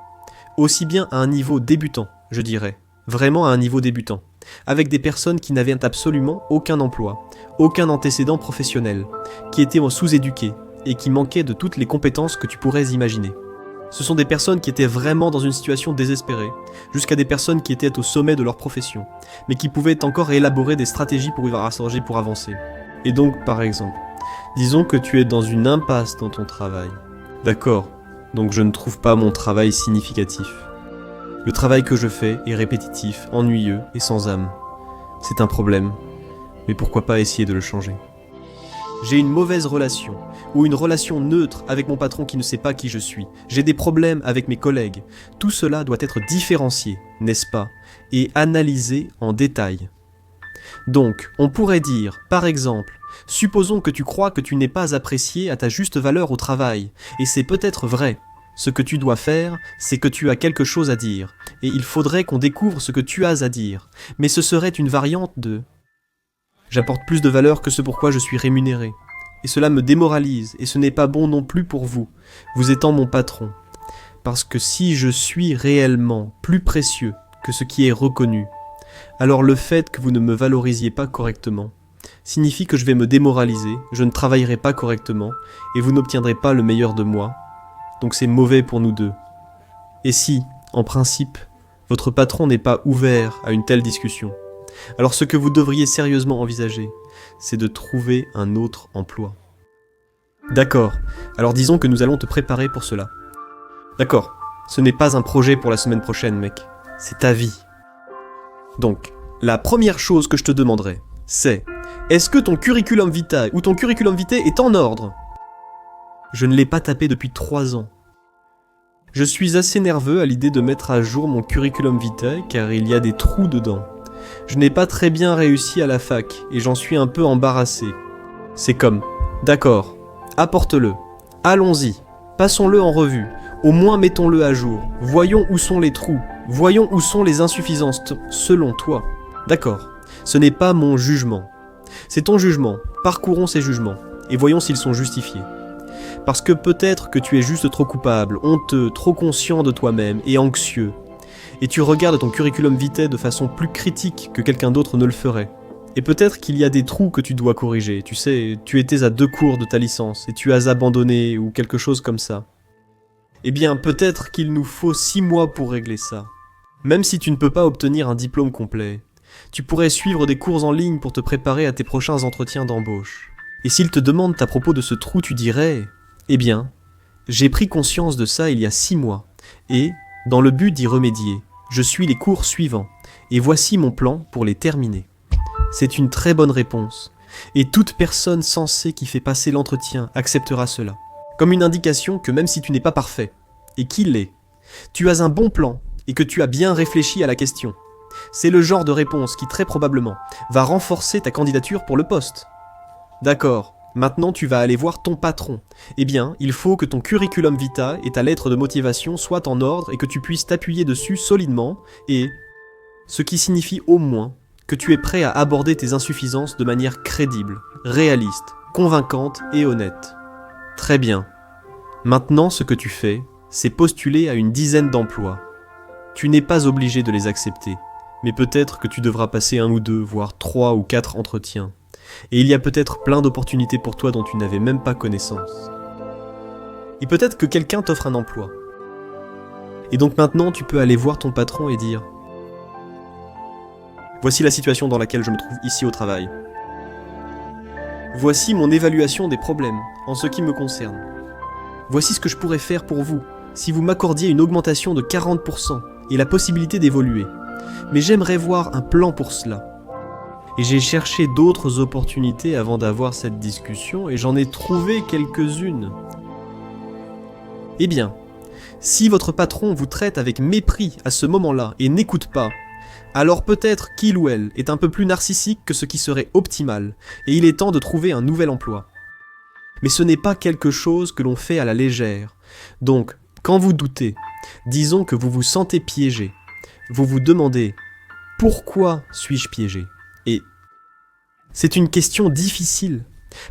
aussi bien à un niveau débutant, je dirais, vraiment à un niveau débutant, avec des personnes qui n'avaient absolument aucun emploi, aucun antécédent professionnel, qui étaient sous-éduquées et qui manquaient de toutes les compétences que tu pourrais imaginer. Ce sont des personnes qui étaient vraiment dans une situation désespérée, jusqu'à des personnes qui étaient au sommet de leur profession, mais qui pouvaient encore élaborer des stratégies pour pour avancer. Et donc, par exemple, disons que tu es dans une impasse dans ton travail. D'accord, donc je ne trouve pas mon travail significatif. Le travail que je fais est répétitif, ennuyeux et sans âme. C'est un problème, mais pourquoi pas essayer de le changer? J'ai une mauvaise relation, ou une relation neutre avec mon patron qui ne sait pas qui je suis. J'ai des problèmes avec mes collègues. Tout cela doit être différencié, n'est-ce pas, et analysé en détail. Donc, on pourrait dire, par exemple, supposons que tu crois que tu n'es pas apprécié à ta juste valeur au travail, et c'est peut-être vrai. Ce que tu dois faire, c'est que tu as quelque chose à dire, et il faudrait qu'on découvre ce que tu as à dire, mais ce serait une variante de « j'apporte plus de valeur que ce pourquoi je suis rémunéré, et cela me démoralise, et ce n'est pas bon non plus pour vous, vous étant mon patron, parce que si je suis réellement plus précieux que ce qui est reconnu, alors le fait que vous ne me valorisiez pas correctement, signifie que je vais me démoraliser, je ne travaillerai pas correctement, et vous n'obtiendrez pas le meilleur de moi. Donc c'est mauvais pour nous deux. Et si, en principe, votre patron n'est pas ouvert à une telle discussion, alors ce que vous devriez sérieusement envisager, c'est de trouver un autre emploi. D'accord, alors disons que nous allons te préparer pour cela. D'accord, ce n'est pas un projet pour la semaine prochaine, mec, c'est ta vie. Donc, la première chose que je te demanderai, c'est: est-ce que ton curriculum vitae ou ton curriculum vitae est en ordre? Je ne l'ai pas tapé depuis 3 ans. Je suis assez nerveux à l'idée de mettre à jour mon curriculum vitae car il y a des trous dedans. Je n'ai pas très bien réussi à la fac et j'en suis un peu embarrassé. C'est comme: d'accord, apporte-le, allons-y, passons-le en revue, au moins mettons-le à jour, voyons où sont les trous, voyons où sont les insuffisances selon toi. D'accord, ce n'est pas mon jugement. C'est ton jugement, parcourons ces jugements, et voyons s'ils sont justifiés. Parce que peut-être que tu es juste trop coupable, honteux, trop conscient de toi-même et anxieux, et tu regardes ton curriculum vitae de façon plus critique que quelqu'un d'autre ne le ferait. Et peut-être qu'il y a des trous que tu dois corriger, tu sais, tu étais à 2 cours de ta licence, et tu as abandonné, ou quelque chose comme ça. Eh bien, peut-être qu'il nous faut 6 mois pour régler ça. Même si tu ne peux pas obtenir un diplôme complet, tu pourrais suivre des cours en ligne pour te préparer à tes prochains entretiens d'embauche. Et s'ils te demandent à propos de ce trou, tu dirais: eh bien, j'ai pris conscience de ça il y a 6 mois, et, dans le but d'y remédier, je suis les cours suivants, et voici mon plan pour les terminer. C'est une très bonne réponse, et toute personne sensée qui fait passer l'entretien acceptera cela, comme une indication que même si tu n'es pas parfait, et qu'il l'est, tu as un bon plan, et que tu as bien réfléchi à la question. C'est le genre de réponse qui, très probablement, va renforcer ta candidature pour le poste. D'accord, maintenant tu vas aller voir ton patron. Eh bien, il faut que ton curriculum vitae et ta lettre de motivation soient en ordre et que tu puisses t'appuyer dessus solidement, et ce qui signifie au moins que tu es prêt à aborder tes insuffisances de manière crédible, réaliste, convaincante et honnête. Très bien. Maintenant, ce que tu fais, c'est postuler à une dizaine d'emplois. Tu n'es pas obligé de les accepter, mais peut-être que tu devras passer 1 ou 2, voire 3 ou 4 entretiens. Et il y a peut-être plein d'opportunités pour toi dont tu n'avais même pas connaissance. Et peut-être que quelqu'un t'offre un emploi. Et donc maintenant, tu peux aller voir ton patron et dire: voici la situation dans laquelle je me trouve ici au travail. Voici mon évaluation des problèmes, en ce qui me concerne. Voici ce que je pourrais faire pour vous, si vous m'accordiez une augmentation de 40% et la possibilité d'évoluer. Mais j'aimerais voir un plan pour cela. Et j'ai cherché d'autres opportunités avant d'avoir cette discussion et j'en ai trouvé quelques-unes. Eh bien, si votre patron vous traite avec mépris à ce moment-là et n'écoute pas, alors peut-être qu'il ou elle est un peu plus narcissique que ce qui serait optimal, et il est temps de trouver un nouvel emploi. Mais ce n'est pas quelque chose que l'on fait à la légère. Donc, quand vous doutez, disons que vous vous sentez piégé, vous vous demandez « Pourquoi suis-je piégé ?» Et c'est une question difficile,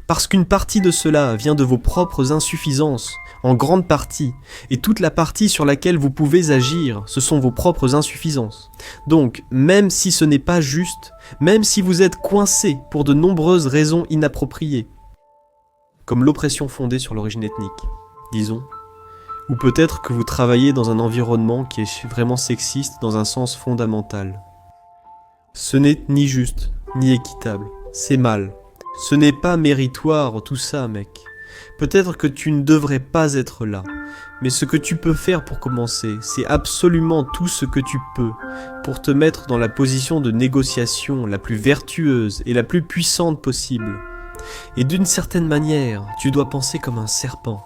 parce qu'une partie de cela vient de vos propres insuffisances, en grande partie, et toute la partie sur laquelle vous pouvez agir, ce sont vos propres insuffisances. Donc, même si ce n'est pas juste, même si vous êtes coincé pour de nombreuses raisons inappropriées, comme l'oppression fondée sur l'origine ethnique, disons, ou peut-être que vous travaillez dans un environnement qui est vraiment sexiste dans un sens fondamental. Ce n'est ni juste, ni équitable, c'est mal. Ce n'est pas méritoire tout ça, mec. Peut-être que tu ne devrais pas être là, mais ce que tu peux faire pour commencer, c'est absolument tout ce que tu peux pour te mettre dans la position de négociation la plus vertueuse et la plus puissante possible. Et d'une certaine manière, tu dois penser comme un serpent.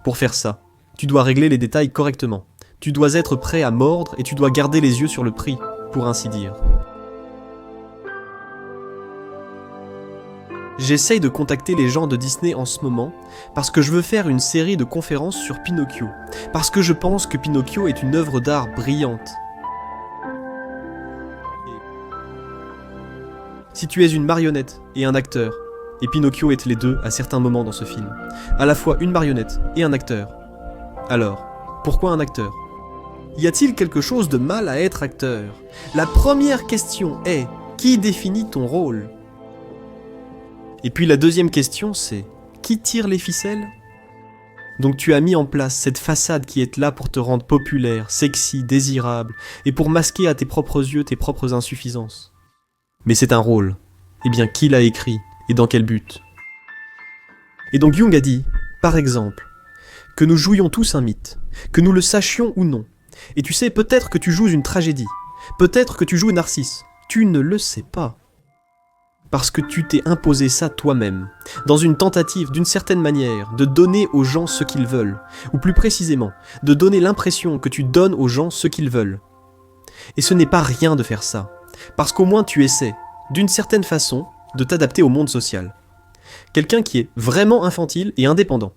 Pour faire ça, tu dois régler les détails correctement. Tu dois être prêt à mordre et tu dois garder les yeux sur le prix, pour ainsi dire. J'essaye de contacter les gens de Disney en ce moment parce que je veux faire une série de conférences sur Pinocchio, parce que je pense que Pinocchio est une œuvre d'art brillante. Si tu es une marionnette et un acteur, et Pinocchio est les deux à certains moments dans ce film, à la fois une marionnette et un acteur, alors, pourquoi un acteur ? Y a-t-il quelque chose de mal à être acteur ? La première question est, qui définit ton rôle ? Et puis la deuxième question, c'est qui tire les ficelles ? Donc tu as mis en place cette façade qui est là pour te rendre populaire, sexy, désirable, et pour masquer à tes propres yeux tes propres insuffisances. Mais c'est un rôle. Eh bien, qui l'a écrit et dans quel but ? Et donc Jung a dit, par exemple, que nous jouions tous un mythe, que nous le sachions ou non. Et tu sais, peut-être que tu joues une tragédie, peut-être que tu joues Narcisse, tu ne le sais pas. Parce que tu t'es imposé ça toi-même, dans une tentative, d'une certaine manière, de donner aux gens ce qu'ils veulent, ou plus précisément, de donner l'impression que tu donnes aux gens ce qu'ils veulent. Et ce n'est pas rien de faire ça, parce qu'au moins tu essaies, d'une certaine façon, de t'adapter au monde social. Quelqu'un qui est vraiment infantile et indépendant,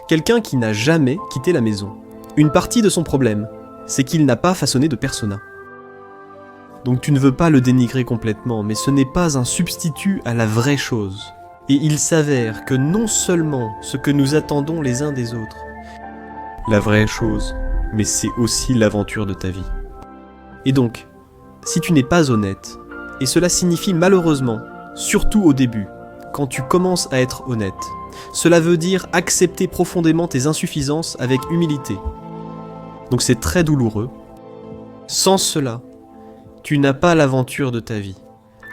quelqu'un qui n'a jamais quitté la maison. Une partie de son problème, c'est qu'il n'a pas façonné de persona. Donc tu ne veux pas le dénigrer complètement, mais ce n'est pas un substitut à la vraie chose. Et il s'avère que non seulement ce que nous attendons les uns des autres, la vraie chose, mais c'est aussi l'aventure de ta vie. Et donc, si tu n'es pas honnête, et cela signifie malheureusement, surtout au début, quand tu commences à être honnête, cela veut dire accepter profondément tes insuffisances avec humilité. Donc c'est très douloureux. Sans cela, tu n'as pas l'aventure de ta vie.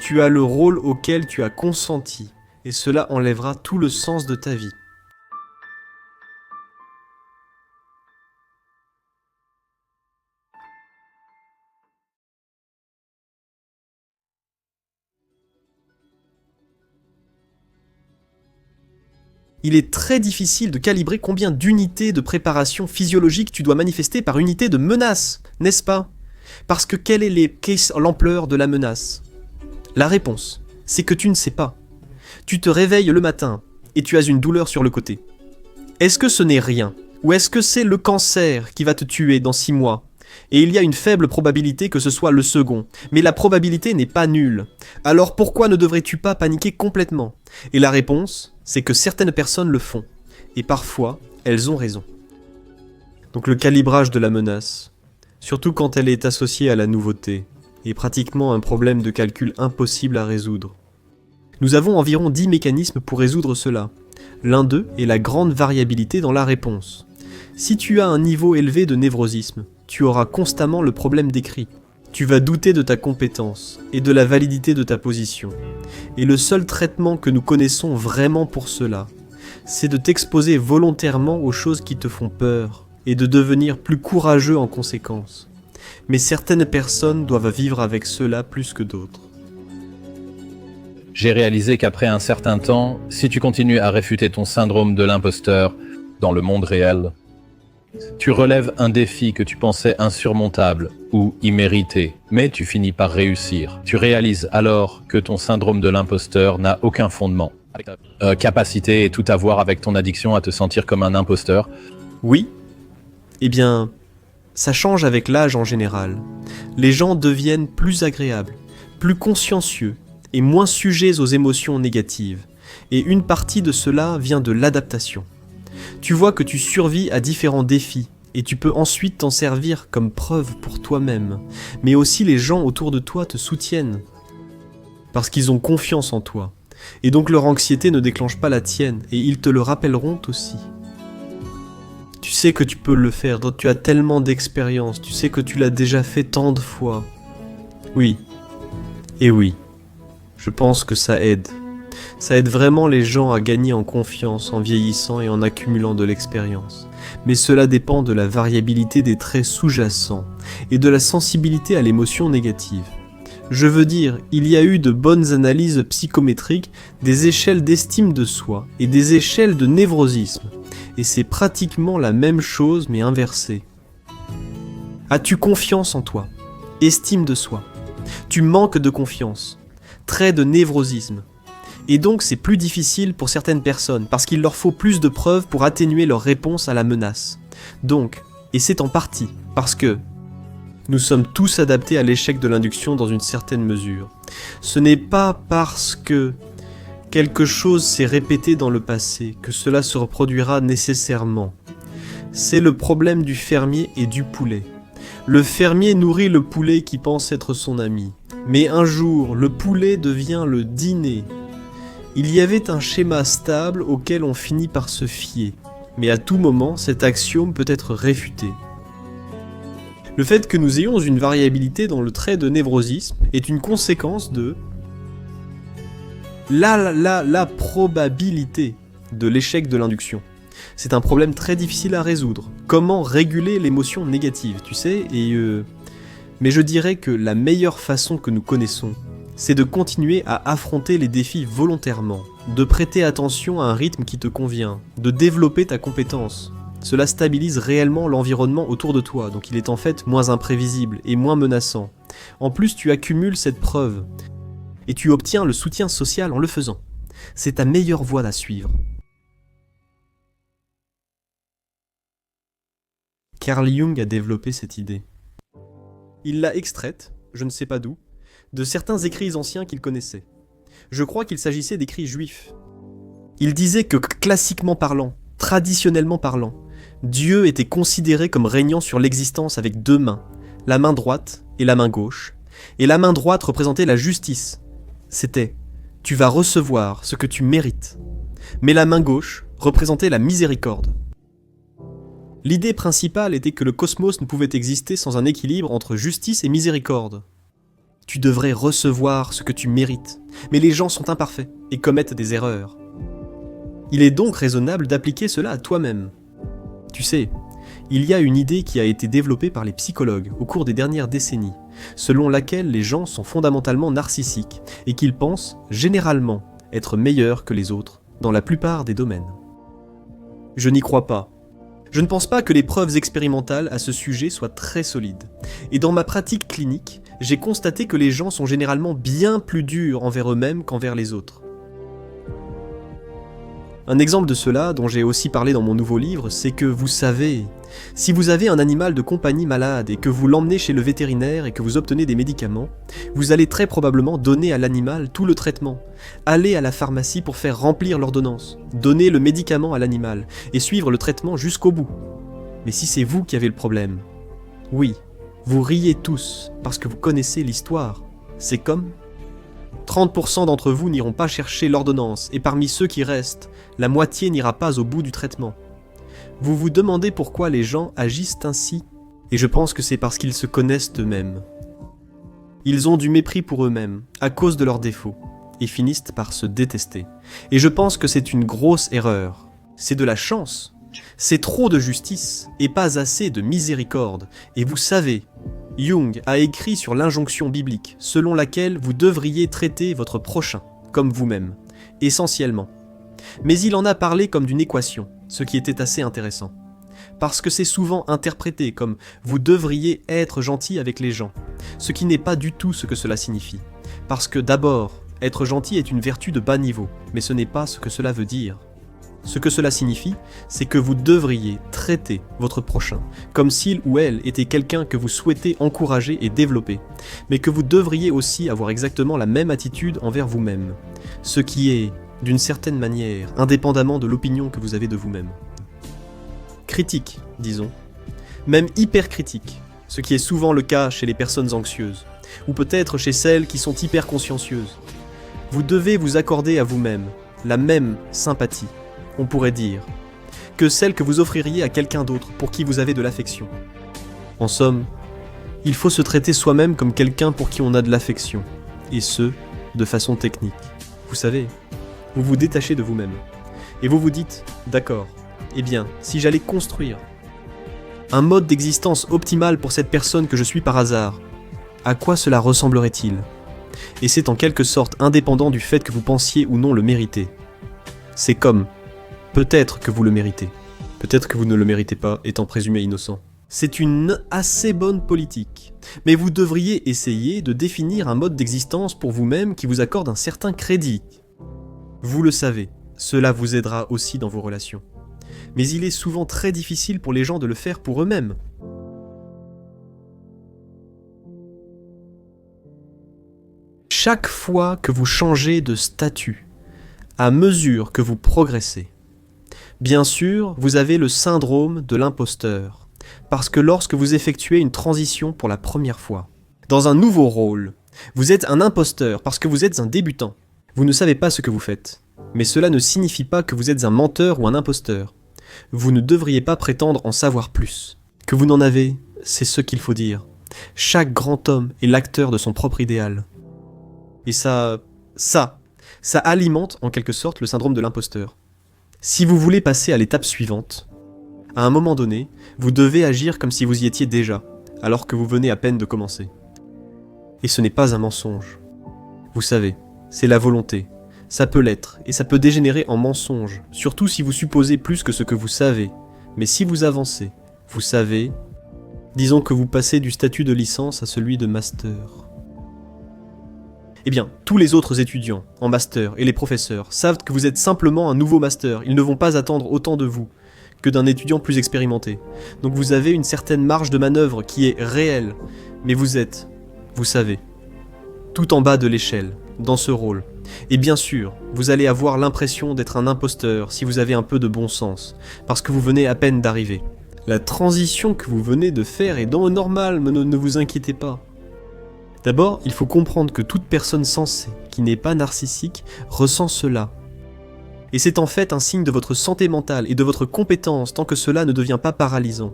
Tu as le rôle auquel tu as consenti, et cela enlèvera tout le sens de ta vie. Il est très difficile de calibrer combien d'unités de préparation physiologique tu dois manifester par unité de menace, n'est-ce pas ? Parce que quelle est l'ampleur de la menace ? La réponse, c'est que tu ne sais pas. Tu te réveilles le matin et tu as une douleur sur le côté. Est-ce que ce n'est rien ? Ou est-ce que c'est le cancer qui va te tuer dans 6 mois ? Et il y a une faible probabilité que ce soit le second. Mais la probabilité n'est pas nulle. Alors pourquoi ne devrais-tu pas paniquer complètement ? Et la réponse, c'est que certaines personnes le font. Et parfois, elles ont raison. Donc le calibrage de la menace, surtout quand elle est associée à la nouveauté, est pratiquement un problème de calcul impossible à résoudre. Nous avons environ 10 mécanismes pour résoudre cela. L'un d'eux est la grande variabilité dans la réponse. Si tu as un niveau élevé de névrosisme, tu auras constamment le problème décrit. Tu vas douter de ta compétence et de la validité de ta position. Et le seul traitement que nous connaissons vraiment pour cela, c'est de t'exposer volontairement aux choses qui te font peur et de devenir plus courageux en conséquence. Mais certaines personnes doivent vivre avec cela plus que d'autres. J'ai réalisé qu'après un certain temps, si tu continues à réfuter ton syndrome de l'imposteur dans le monde réel, tu relèves un défi que tu pensais insurmontable ou immérité, mais tu finis par réussir. Tu réalises alors que ton syndrome de l'imposteur n'a aucun fondement. Capacité et tout à voir avec ton addiction à te sentir comme un imposteur. Oui. Eh bien, ça change avec l'âge en général. Les gens deviennent plus agréables, plus consciencieux et moins sujets aux émotions négatives. Et une partie de cela vient de l'adaptation. Tu vois que tu survis à différents défis et tu peux ensuite t'en servir comme preuve pour toi-même. Mais aussi les gens autour de toi te soutiennent parce qu'ils ont confiance en toi. Et donc leur anxiété ne déclenche pas la tienne et ils te le rappelleront aussi. Tu sais que tu peux le faire, donc tu as tellement d'expérience, tu sais que tu l'as déjà fait tant de fois. Oui, et oui, je pense que ça aide. Ça aide vraiment les gens à gagner en confiance en vieillissant et en accumulant de l'expérience. Mais cela dépend de la variabilité des traits sous-jacents et de la sensibilité à l'émotion négative. Je veux dire, il y a eu de bonnes analyses psychométriques des échelles d'estime de soi et des échelles de névrosisme. Et c'est pratiquement la même chose mais inversée. As-tu confiance en toi ? Estime de soi. Tu manques de confiance. Trait de névrosisme. Et donc c'est plus difficile pour certaines personnes, parce qu'il leur faut plus de preuves pour atténuer leur réponse à la menace. Donc, et c'est en partie, parce que nous sommes tous adaptés à l'échec de l'induction dans une certaine mesure. Ce n'est pas parce que quelque chose s'est répété dans le passé que cela se reproduira nécessairement. C'est le problème du fermier et du poulet. Le fermier nourrit le poulet qui pense être son ami. Mais un jour, le poulet devient le dîner. Il y avait un schéma stable auquel on finit par se fier, mais à tout moment, cet axiome peut être réfuté. Le fait que nous ayons une variabilité dans le trait de névrosisme est une conséquence de la probabilité de l'échec de l'induction. C'est un problème très difficile à résoudre. Comment réguler l'émotion négative, tu sais, mais je dirais que la meilleure façon que nous connaissons, c'est de continuer à affronter les défis volontairement, de prêter attention à un rythme qui te convient, de développer ta compétence. Cela stabilise réellement l'environnement autour de toi, donc il est en fait moins imprévisible et moins menaçant. En plus, tu accumules cette preuve, et tu obtiens le soutien social en le faisant. C'est ta meilleure voie à suivre. Carl Jung a développé cette idée. Il l'a extraite, je ne sais pas d'où, de certains écrits anciens qu'il connaissait. Je crois qu'il s'agissait d'écrits juifs. Il disait que classiquement parlant, traditionnellement parlant, Dieu était considéré comme régnant sur l'existence avec deux mains, la main droite et la main gauche, et la main droite représentait la justice. C'était « tu vas recevoir ce que tu mérites », mais la main gauche représentait la miséricorde. L'idée principale était que le cosmos ne pouvait exister sans un équilibre entre justice et miséricorde. Tu devrais recevoir ce que tu mérites, mais les gens sont imparfaits et commettent des erreurs. Il est donc raisonnable d'appliquer cela à toi-même. Tu sais, il y a une idée qui a été développée par les psychologues au cours des dernières décennies, selon laquelle les gens sont fondamentalement narcissiques et qu'ils pensent, généralement, être meilleurs que les autres dans la plupart des domaines. Je n'y crois pas. Je ne pense pas que les preuves expérimentales à ce sujet soient très solides. Et dans ma pratique clinique, j'ai constaté que les gens sont généralement bien plus durs envers eux-mêmes qu'envers les autres. Un exemple de cela, dont j'ai aussi parlé dans mon nouveau livre, c'est que vous savez, si vous avez un animal de compagnie malade et que vous l'emmenez chez le vétérinaire et que vous obtenez des médicaments, vous allez très probablement donner à l'animal tout le traitement, aller à la pharmacie pour faire remplir l'ordonnance, donner le médicament à l'animal et suivre le traitement jusqu'au bout. Mais si c'est vous qui avez le problème, oui, vous riez tous parce que vous connaissez l'histoire. C'est comme 30% d'entre vous n'iront pas chercher l'ordonnance, et parmi ceux qui restent, la moitié n'ira pas au bout du traitement. Vous vous demandez pourquoi les gens agissent ainsi, et je pense que c'est parce qu'ils se connaissent eux-mêmes. Ils ont du mépris pour eux-mêmes, à cause de leurs défauts, et finissent par se détester. Et je pense que c'est une grosse erreur. C'est de la chance. C'est trop de justice, et pas assez de miséricorde. Et vous savez, Jung a écrit sur l'injonction biblique, selon laquelle vous devriez traiter votre prochain, comme vous-même, essentiellement. Mais il en a parlé comme d'une équation, ce qui était assez intéressant. Parce que c'est souvent interprété comme « vous devriez être gentil avec les gens », ce qui n'est pas du tout ce que cela signifie. Parce que d'abord, être gentil est une vertu de bas niveau, mais ce n'est pas ce que cela veut dire. Ce que cela signifie, c'est que vous devriez traiter votre prochain comme s'il ou elle était quelqu'un que vous souhaitez encourager et développer, mais que vous devriez aussi avoir exactement la même attitude envers vous-même, ce qui est, d'une certaine manière, indépendamment de l'opinion que vous avez de vous-même. Critique, disons, même hyper critique, ce qui est souvent le cas chez les personnes anxieuses, ou peut-être chez celles qui sont hyper consciencieuses. Vous devez vous accorder à vous-même la même sympathie, on pourrait dire, que celle que vous offririez à quelqu'un d'autre pour qui vous avez de l'affection. En somme, il faut se traiter soi-même comme quelqu'un pour qui on a de l'affection, et ce, de façon technique. Vous savez, vous vous détachez de vous-même, et vous vous dites, d'accord, eh bien, si j'allais construire un mode d'existence optimal pour cette personne que je suis par hasard, à quoi cela ressemblerait-il ? Et c'est en quelque sorte indépendant du fait que vous pensiez ou non le mériter. C'est comme peut-être que vous le méritez. Peut-être que vous ne le méritez pas, étant présumé innocent. C'est une assez bonne politique. Mais vous devriez essayer de définir un mode d'existence pour vous-même qui vous accorde un certain crédit. Vous le savez, cela vous aidera aussi dans vos relations. Mais il est souvent très difficile pour les gens de le faire pour eux-mêmes. Chaque fois que vous changez de statut, à mesure que vous progressez, bien sûr, vous avez le syndrome de l'imposteur, parce que lorsque vous effectuez une transition pour la première fois, dans un nouveau rôle, vous êtes un imposteur parce que vous êtes un débutant. Vous ne savez pas ce que vous faites, Mais cela ne signifie pas que vous êtes un menteur ou un imposteur. Vous ne devriez pas prétendre en savoir plus. Que vous n'en avez, c'est ce qu'il faut dire. Chaque grand homme est l'acteur de son propre idéal. Et ça alimente en quelque sorte le syndrome de l'imposteur. Si vous voulez passer à l'étape suivante, à un moment donné, vous devez agir comme si vous y étiez déjà, alors que vous venez à peine de commencer. Et ce n'est pas un mensonge. Vous savez, c'est la volonté. Ça peut l'être, et ça peut dégénérer en mensonge, surtout si vous supposez plus que ce que vous savez. Mais si vous avancez, vous savez, disons que vous passez du statut de licence à celui de master. Eh bien, tous les autres étudiants en master et les professeurs savent que vous êtes simplement un nouveau master, ils ne vont pas attendre autant de vous que d'un étudiant plus expérimenté. Donc vous avez une certaine marge de manœuvre qui est réelle, mais vous êtes, vous savez, tout en bas de l'échelle, dans ce rôle. Et bien sûr, vous allez avoir l'impression d'être un imposteur si vous avez un peu de bon sens, parce que vous venez à peine d'arriver. La transition que vous venez de faire est normale, mais ne vous inquiétez pas. D'abord, il faut comprendre que toute personne sensée, qui n'est pas narcissique, ressent cela. Et c'est en fait un signe de votre santé mentale et de votre compétence tant que cela ne devient pas paralysant.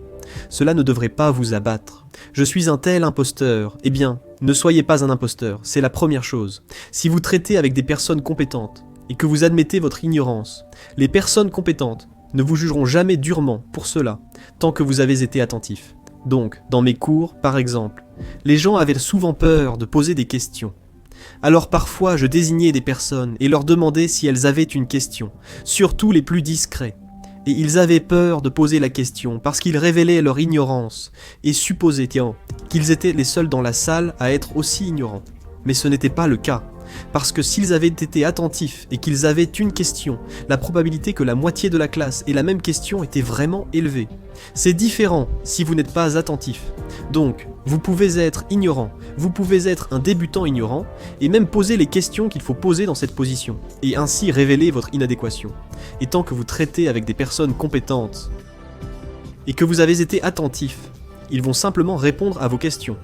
Cela ne devrait pas vous abattre. Je suis un tel imposteur. Eh bien, ne soyez pas un imposteur, c'est la première chose. Si vous traitez avec des personnes compétentes et que vous admettez votre ignorance, les personnes compétentes ne vous jugeront jamais durement pour cela, tant que vous avez été attentif. Donc, dans mes cours, par exemple, les gens avaient souvent peur de poser des questions. Alors parfois, je désignais des personnes et leur demandais si elles avaient une question, surtout les plus discrets. Et ils avaient peur de poser la question parce qu'ils révélaient leur ignorance et supposaient, qu'ils étaient les seuls dans la salle à être aussi ignorants. Mais ce n'était pas le cas. Parce que s'ils avaient été attentifs et qu'ils avaient une question, la probabilité que la moitié de la classe ait la même question était vraiment élevée. C'est différent si vous n'êtes pas attentif. Donc, vous pouvez être ignorant, vous pouvez être un débutant ignorant, et même poser les questions qu'il faut poser dans cette position, et ainsi révéler votre inadéquation. Et tant que vous traitez avec des personnes compétentes, et que vous avez été attentif, ils vont simplement répondre à vos questions.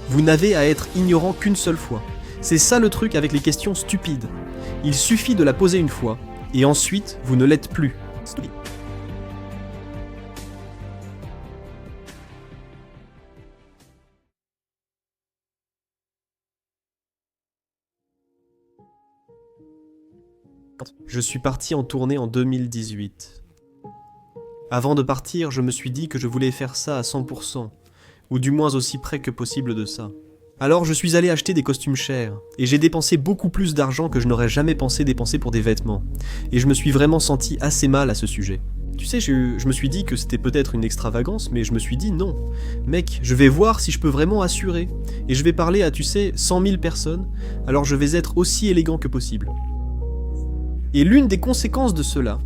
Vous n'avez à être ignorant qu'une seule fois. C'est ça le truc avec les questions stupides. Il suffit de la poser une fois, et ensuite, vous ne l'êtes plus. Je suis parti en tournée en 2018. Avant de partir, je me suis dit que je voulais faire ça à 100%, ou du moins aussi près que possible de ça. Alors je suis allé acheter des costumes chers, et j'ai dépensé beaucoup plus d'argent que je n'aurais jamais pensé dépenser pour des vêtements, et je me suis vraiment senti assez mal à ce sujet. Tu sais, je me suis dit que c'était peut-être une extravagance, mais je me suis dit non. Mec, je vais voir si je peux vraiment assurer, et je vais parler à, 100 000 personnes, alors je vais être aussi élégant que possible. Et l'une des conséquences de cela,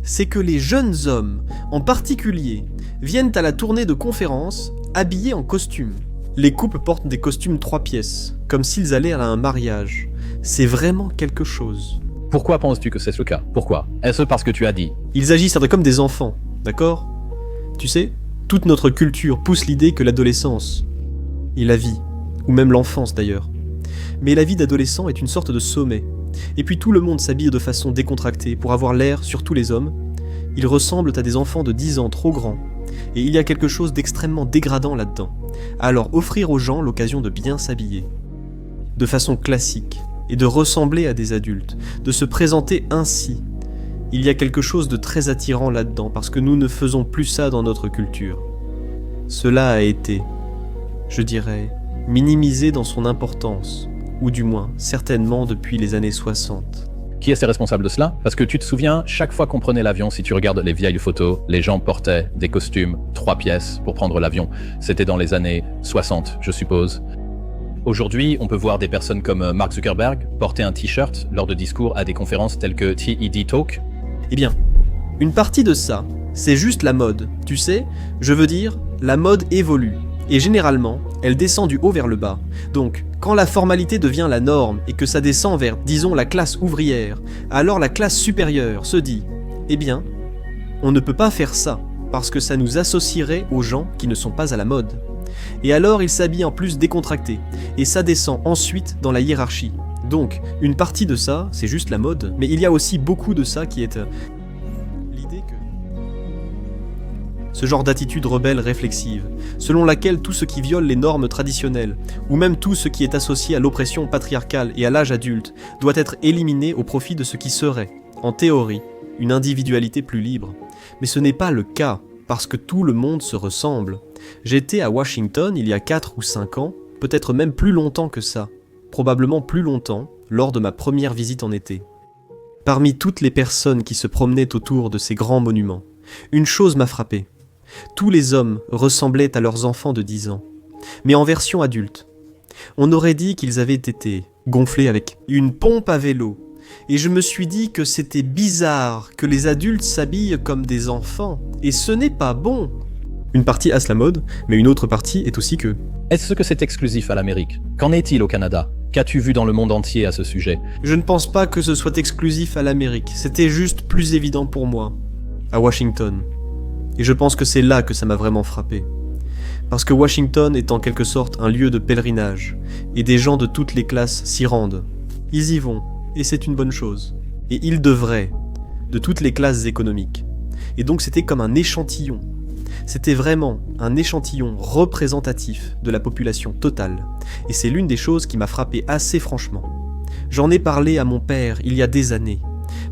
c'est que les jeunes hommes, en particulier, viennent à la tournée de conférences habillés en costume. Les couples portent des costumes 3 pièces, comme s'ils allaient à un mariage. C'est vraiment quelque chose. Pourquoi penses-tu que c'est le cas? Pourquoi? Est-ce parce que tu as dit? Ils agissent comme des enfants, d'accord? Tu sais, toute notre culture pousse l'idée que l'adolescence, et la vie, ou même l'enfance d'ailleurs. Mais la vie d'adolescent est une sorte de sommet. Et puis tout le monde s'habille de façon décontractée pour avoir l'air sur tous les hommes. Ils ressemblent à des enfants de 10 ans trop grands. Et il y a quelque chose d'extrêmement dégradant là-dedans. Alors offrir aux gens l'occasion de bien s'habiller, de façon classique, et de ressembler à des adultes, de se présenter ainsi. Il y a quelque chose de très attirant là-dedans, parce que nous ne faisons plus ça dans notre culture. Cela a été, je dirais, minimisé dans son importance, ou du moins, certainement depuis les années 60. Qui est responsable de cela? Parce que tu te souviens, chaque fois qu'on prenait l'avion, si tu regardes les vieilles photos, les gens portaient des costumes 3 pièces pour prendre l'avion. C'était dans les années 60, je suppose. Aujourd'hui, on peut voir des personnes comme Mark Zuckerberg porter un t-shirt lors de discours à des conférences telles que TED Talk. Eh bien, une partie de ça, c'est juste la mode. Tu sais, je veux dire, la mode évolue. Et généralement, elle descend du haut vers le bas. Donc, quand la formalité devient la norme et que ça descend vers, disons, la classe ouvrière, alors la classe supérieure se dit « Eh bien, on ne peut pas faire ça, parce que ça nous associerait aux gens qui ne sont pas à la mode. » Et alors, ils s'habillent en plus décontractés, et ça descend ensuite dans la hiérarchie. Donc, une partie de ça, c'est juste la mode, mais il y a aussi beaucoup de ça qui est l'idée que... Ce genre d'attitude rebelle réflexive, selon laquelle tout ce qui viole les normes traditionnelles, ou même tout ce qui est associé à l'oppression patriarcale et à l'âge adulte, doit être éliminé au profit de ce qui serait, en théorie, une individualité plus libre. Mais ce n'est pas le cas, parce que tout le monde se ressemble. J'étais à Washington il y a 4 ou 5 ans, peut-être même plus longtemps que ça, probablement plus longtemps, lors de ma première visite en été. Parmi toutes les personnes qui se promenaient autour de ces grands monuments, une chose m'a frappé. Tous les hommes ressemblaient à leurs enfants de 10 ans, mais en version adulte. On aurait dit qu'ils avaient été gonflés avec une pompe à vélo, et je me suis dit que c'était bizarre que les adultes s'habillent comme des enfants, et ce n'est pas bon. Une partie a la mode, mais une autre partie est aussi que... Est-ce que c'est exclusif à l'Amérique? Qu'en est-il au Canada? Qu'as-tu vu dans le monde entier à ce sujet? Je ne pense pas que ce soit exclusif à l'Amérique, c'était juste plus évident pour moi, à Washington. Et je pense que c'est là que ça m'a vraiment frappé. Parce que Washington est en quelque sorte un lieu de pèlerinage, et des gens de toutes les classes s'y rendent. Ils y vont, et c'est une bonne chose. Et ils devraient, de toutes les classes économiques. Et donc c'était comme un échantillon. C'était vraiment un échantillon représentatif de la population totale. Et c'est l'une des choses qui m'a frappé assez franchement. J'en ai parlé à mon père il y a des années,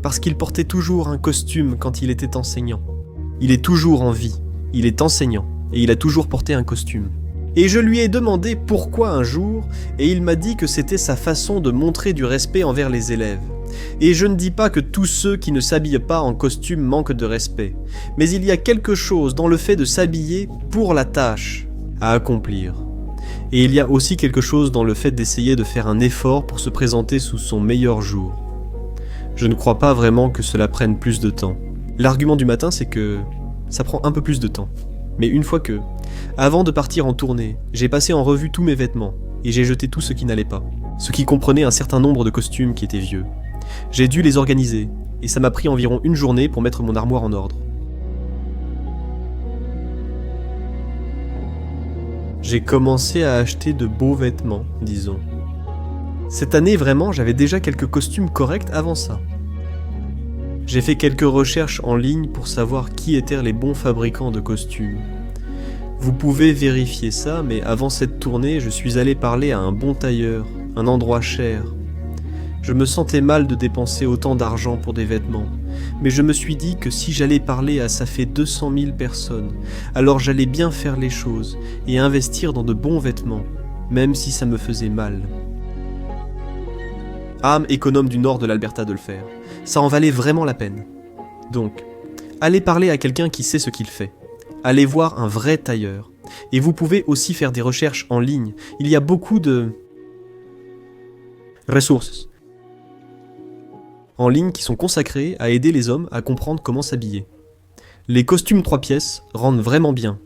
parce qu'il portait toujours un costume quand il était enseignant. Il est toujours en vie, il est enseignant, et il a toujours porté un costume. Et je lui ai demandé pourquoi un jour, et il m'a dit que c'était sa façon de montrer du respect envers les élèves. Et je ne dis pas que tous ceux qui ne s'habillent pas en costume manquent de respect, mais il y a quelque chose dans le fait de s'habiller pour la tâche à accomplir. Et il y a aussi quelque chose dans le fait d'essayer de faire un effort pour se présenter sous son meilleur jour. Je ne crois pas vraiment que cela prenne plus de temps. L'argument du matin, c'est que ça prend un peu plus de temps. Mais une fois que, avant de partir en tournée, j'ai passé en revue tous mes vêtements, et j'ai jeté tout ce qui n'allait pas, ce qui comprenait un certain nombre de costumes qui étaient vieux. J'ai dû les organiser, et ça m'a pris environ une journée pour mettre mon armoire en ordre. J'ai commencé à acheter de beaux vêtements, disons. Cette année, vraiment, j'avais déjà quelques costumes corrects avant ça. J'ai fait quelques recherches en ligne pour savoir qui étaient les bons fabricants de costumes. Vous pouvez vérifier ça, mais avant cette tournée, je suis allé parler à un bon tailleur, un endroit cher. Je me sentais mal de dépenser autant d'argent pour des vêtements, mais je me suis dit que si j'allais parler à ça fait 200 000 personnes, alors j'allais bien faire les choses et investir dans de bons vêtements, même si ça me faisait mal. Âme économe du nord de l'Alberta de le faire. Ça en valait vraiment la peine. Donc, allez parler à quelqu'un qui sait ce qu'il fait. Allez voir un vrai tailleur. Et vous pouvez aussi faire des recherches en ligne. Il y a beaucoup de ressources en ligne qui sont consacrées à aider les hommes à comprendre comment s'habiller. Les costumes 3 pièces rendent vraiment bien.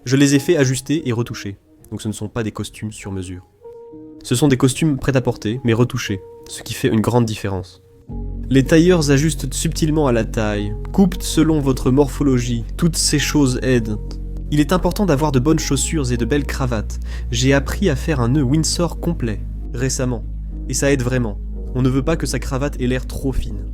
Je les ai fait ajuster et retoucher. Donc ce ne sont pas des costumes sur mesure. Ce sont des costumes prêts à porter, mais retouchés, ce qui fait une grande différence. Les tailleurs ajustent subtilement à la taille, coupent selon votre morphologie, toutes ces choses aident. Il est important d'avoir de bonnes chaussures et de belles cravates. J'ai appris à faire un nœud Windsor complet, récemment, et ça aide vraiment. On ne veut pas que sa cravate ait l'air trop fine.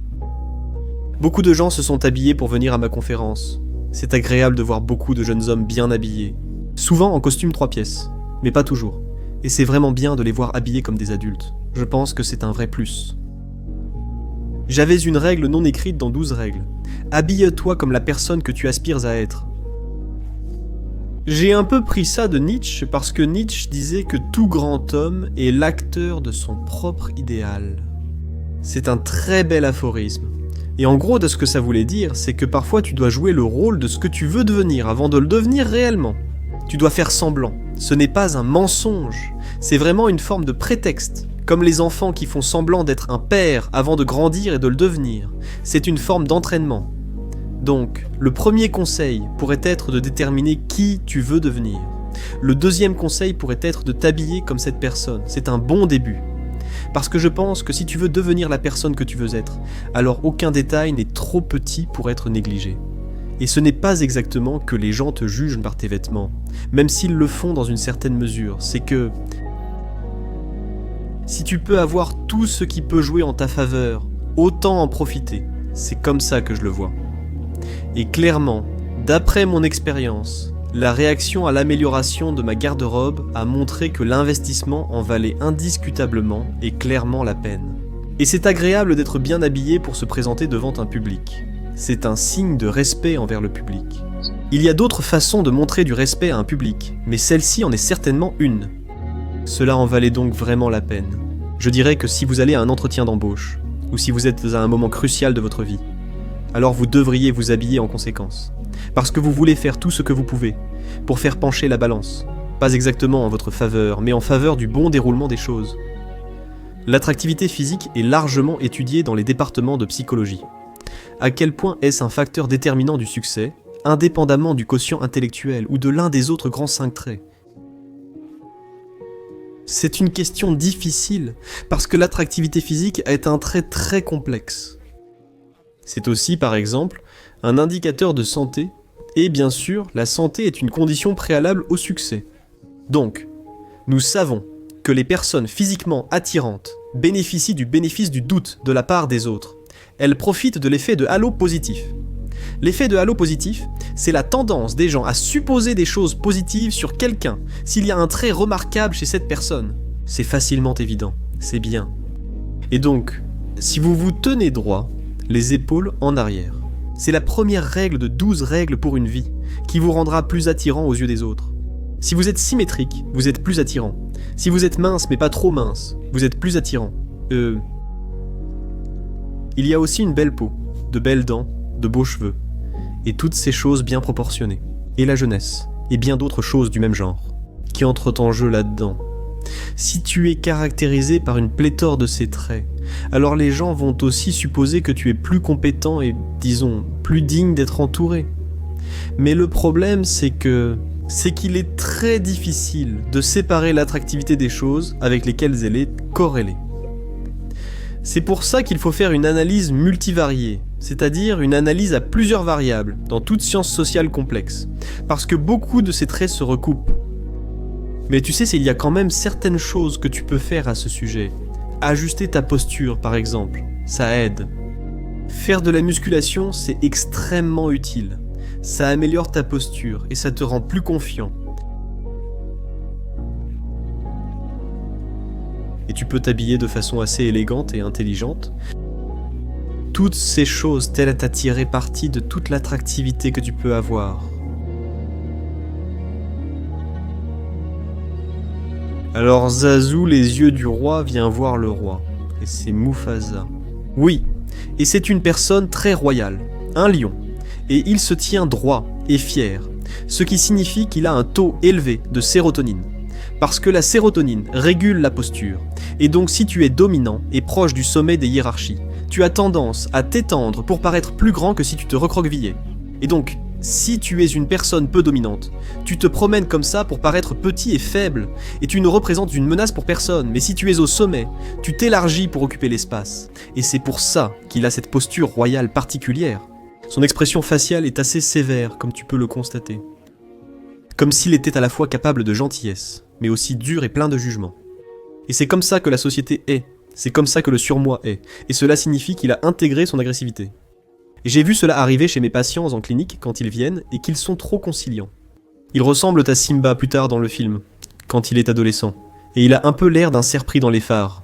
Beaucoup de gens se sont habillés pour venir à ma conférence. C'est agréable de voir beaucoup de jeunes hommes bien habillés, souvent en costume 3 pièces, mais pas toujours. Et c'est vraiment bien de les voir habillés comme des adultes. Je pense que c'est un vrai plus. J'avais une règle non écrite dans 12 règles. Habille-toi comme la personne que tu aspires à être. J'ai un peu pris ça de Nietzsche parce que Nietzsche disait que tout grand homme est l'acteur de son propre idéal. C'est un très bel aphorisme. Et en gros, de ce que ça voulait dire, c'est que parfois tu dois jouer le rôle de ce que tu veux devenir avant de le devenir réellement. Tu dois faire semblant. Ce n'est pas un mensonge, c'est vraiment une forme de prétexte, comme les enfants qui font semblant d'être un père avant de grandir et de le devenir. C'est une forme d'entraînement. Donc, le premier conseil pourrait être de déterminer qui tu veux devenir. Le deuxième conseil pourrait être de t'habiller comme cette personne. C'est un bon début. Parce que je pense que si tu veux devenir la personne que tu veux être, alors aucun détail n'est trop petit pour être négligé. Et ce n'est pas exactement que les gens te jugent par tes vêtements, même s'ils le font dans une certaine mesure, c'est que Si tu peux avoir tout ce qui peut jouer en ta faveur, autant en profiter. C'est comme ça que je le vois. Et clairement, d'après mon expérience, la réaction à l'amélioration de ma garde-robe a montré que l'investissement en valait indiscutablement et clairement la peine. Et c'est agréable d'être bien habillé pour se présenter devant un public. C'est un signe de respect envers le public. Il y a d'autres façons de montrer du respect à un public, mais celle-ci en est certainement une. Cela en valait donc vraiment la peine. Je dirais que si vous allez à un entretien d'embauche, ou si vous êtes à un moment crucial de votre vie, alors vous devriez vous habiller en conséquence. Parce que vous voulez faire tout ce que vous pouvez, pour faire pencher la balance. Pas exactement en votre faveur, mais en faveur du bon déroulement des choses. L'attractivité physique est largement étudiée dans les départements de psychologie. À quel point est-ce un facteur déterminant du succès, indépendamment du quotient intellectuel ou de l'un des autres grands 5 traits? C'est une question difficile, parce que l'attractivité physique est un trait très complexe. C'est aussi, par exemple, un indicateur de santé, et bien sûr, la santé est une condition préalable au succès. Donc, nous savons que les personnes physiquement attirantes bénéficient du bénéfice du doute de la part des autres. Elles profitent de l'effet de halo positif. L'effet de halo positif, c'est la tendance des gens à supposer des choses positives sur quelqu'un s'il y a un trait remarquable chez cette personne. C'est facilement évident, c'est bien. Et donc, si vous vous tenez droit, les épaules en arrière, c'est la première règle de 12 règles pour une vie, qui vous rendra plus attirant aux yeux des autres. Si vous êtes symétrique, vous êtes plus attirant. Si vous êtes mince mais pas trop mince, vous êtes plus attirant. Il y a aussi une belle peau, de belles dents, de beaux cheveux, et toutes ces choses bien proportionnées. Et la jeunesse, et bien d'autres choses du même genre, qui entrent en jeu là-dedans. Si tu es caractérisé par une pléthore de ces traits, alors les gens vont aussi supposer que tu es plus compétent et, disons, plus digne d'être entouré. Mais le problème, c'est qu'il est très difficile de séparer l'attractivité des choses avec lesquelles elle est corrélée. C'est pour ça qu'il faut faire une analyse multivariée, c'est-à-dire une analyse à plusieurs variables, dans toute science sociale complexe, parce que beaucoup de ces traits se recoupent. Mais tu sais, il y a quand même certaines choses que tu peux faire à ce sujet. Ajuster ta posture, par exemple, ça aide. Faire de la musculation, c'est extrêmement utile. Ça améliore ta posture et ça te rend plus confiant. Et tu peux t'habiller de façon assez élégante et intelligente. Toutes ces choses t'aident à t'attirer parti de toute l'attractivité que tu peux avoir. Alors Zazu, les yeux du roi, vient voir le roi. Et c'est Mufasa. Oui, et c'est une personne très royale, un lion. Et il se tient droit et fier, ce qui signifie qu'il a un taux élevé de sérotonine. Parce que la sérotonine régule la posture, et donc si tu es dominant et proche du sommet des hiérarchies, tu as tendance à t'étendre pour paraître plus grand que si tu te recroquevillais. Et donc, si tu es une personne peu dominante, tu te promènes comme ça pour paraître petit et faible, et tu ne représentes une menace pour personne, mais si tu es au sommet, tu t'élargis pour occuper l'espace. Et c'est pour ça qu'il a cette posture royale particulière. Son expression faciale est assez sévère, comme tu peux le constater. Comme s'il était à la fois capable de gentillesse, mais aussi dur et plein de jugement. Et c'est comme ça que la société est, c'est comme ça que le surmoi est, et cela signifie qu'il a intégré son agressivité. Et j'ai vu cela arriver chez mes patients en clinique quand ils viennent et qu'ils sont trop conciliants. Il ressemble à Simba plus tard dans le film, quand il est adolescent, et il a un peu l'air d'un cerf pris dans les phares.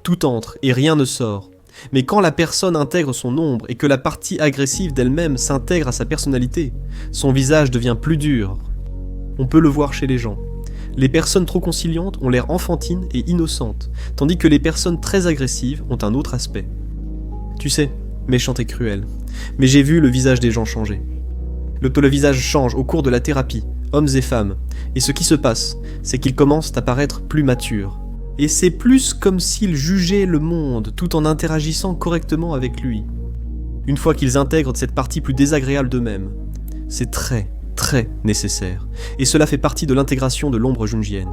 Tout entre et rien ne sort. Mais quand la personne intègre son ombre et que la partie agressive d'elle-même s'intègre à sa personnalité, son visage devient plus dur. On peut le voir chez les gens. Les personnes trop conciliantes ont l'air enfantines et innocentes, tandis que les personnes très agressives ont un autre aspect. Tu sais, méchante et cruelle, mais j'ai vu le visage des gens changer. Le visage change au cours de la thérapie, hommes et femmes, et ce qui se passe, c'est qu'ils commencent à paraître plus matures. Et c'est plus comme s'ils jugeaient le monde tout en interagissant correctement avec lui. Une fois qu'ils intègrent cette partie plus désagréable d'eux-mêmes, c'est très nécessaire. Et cela fait partie de l'intégration de l'ombre jungienne.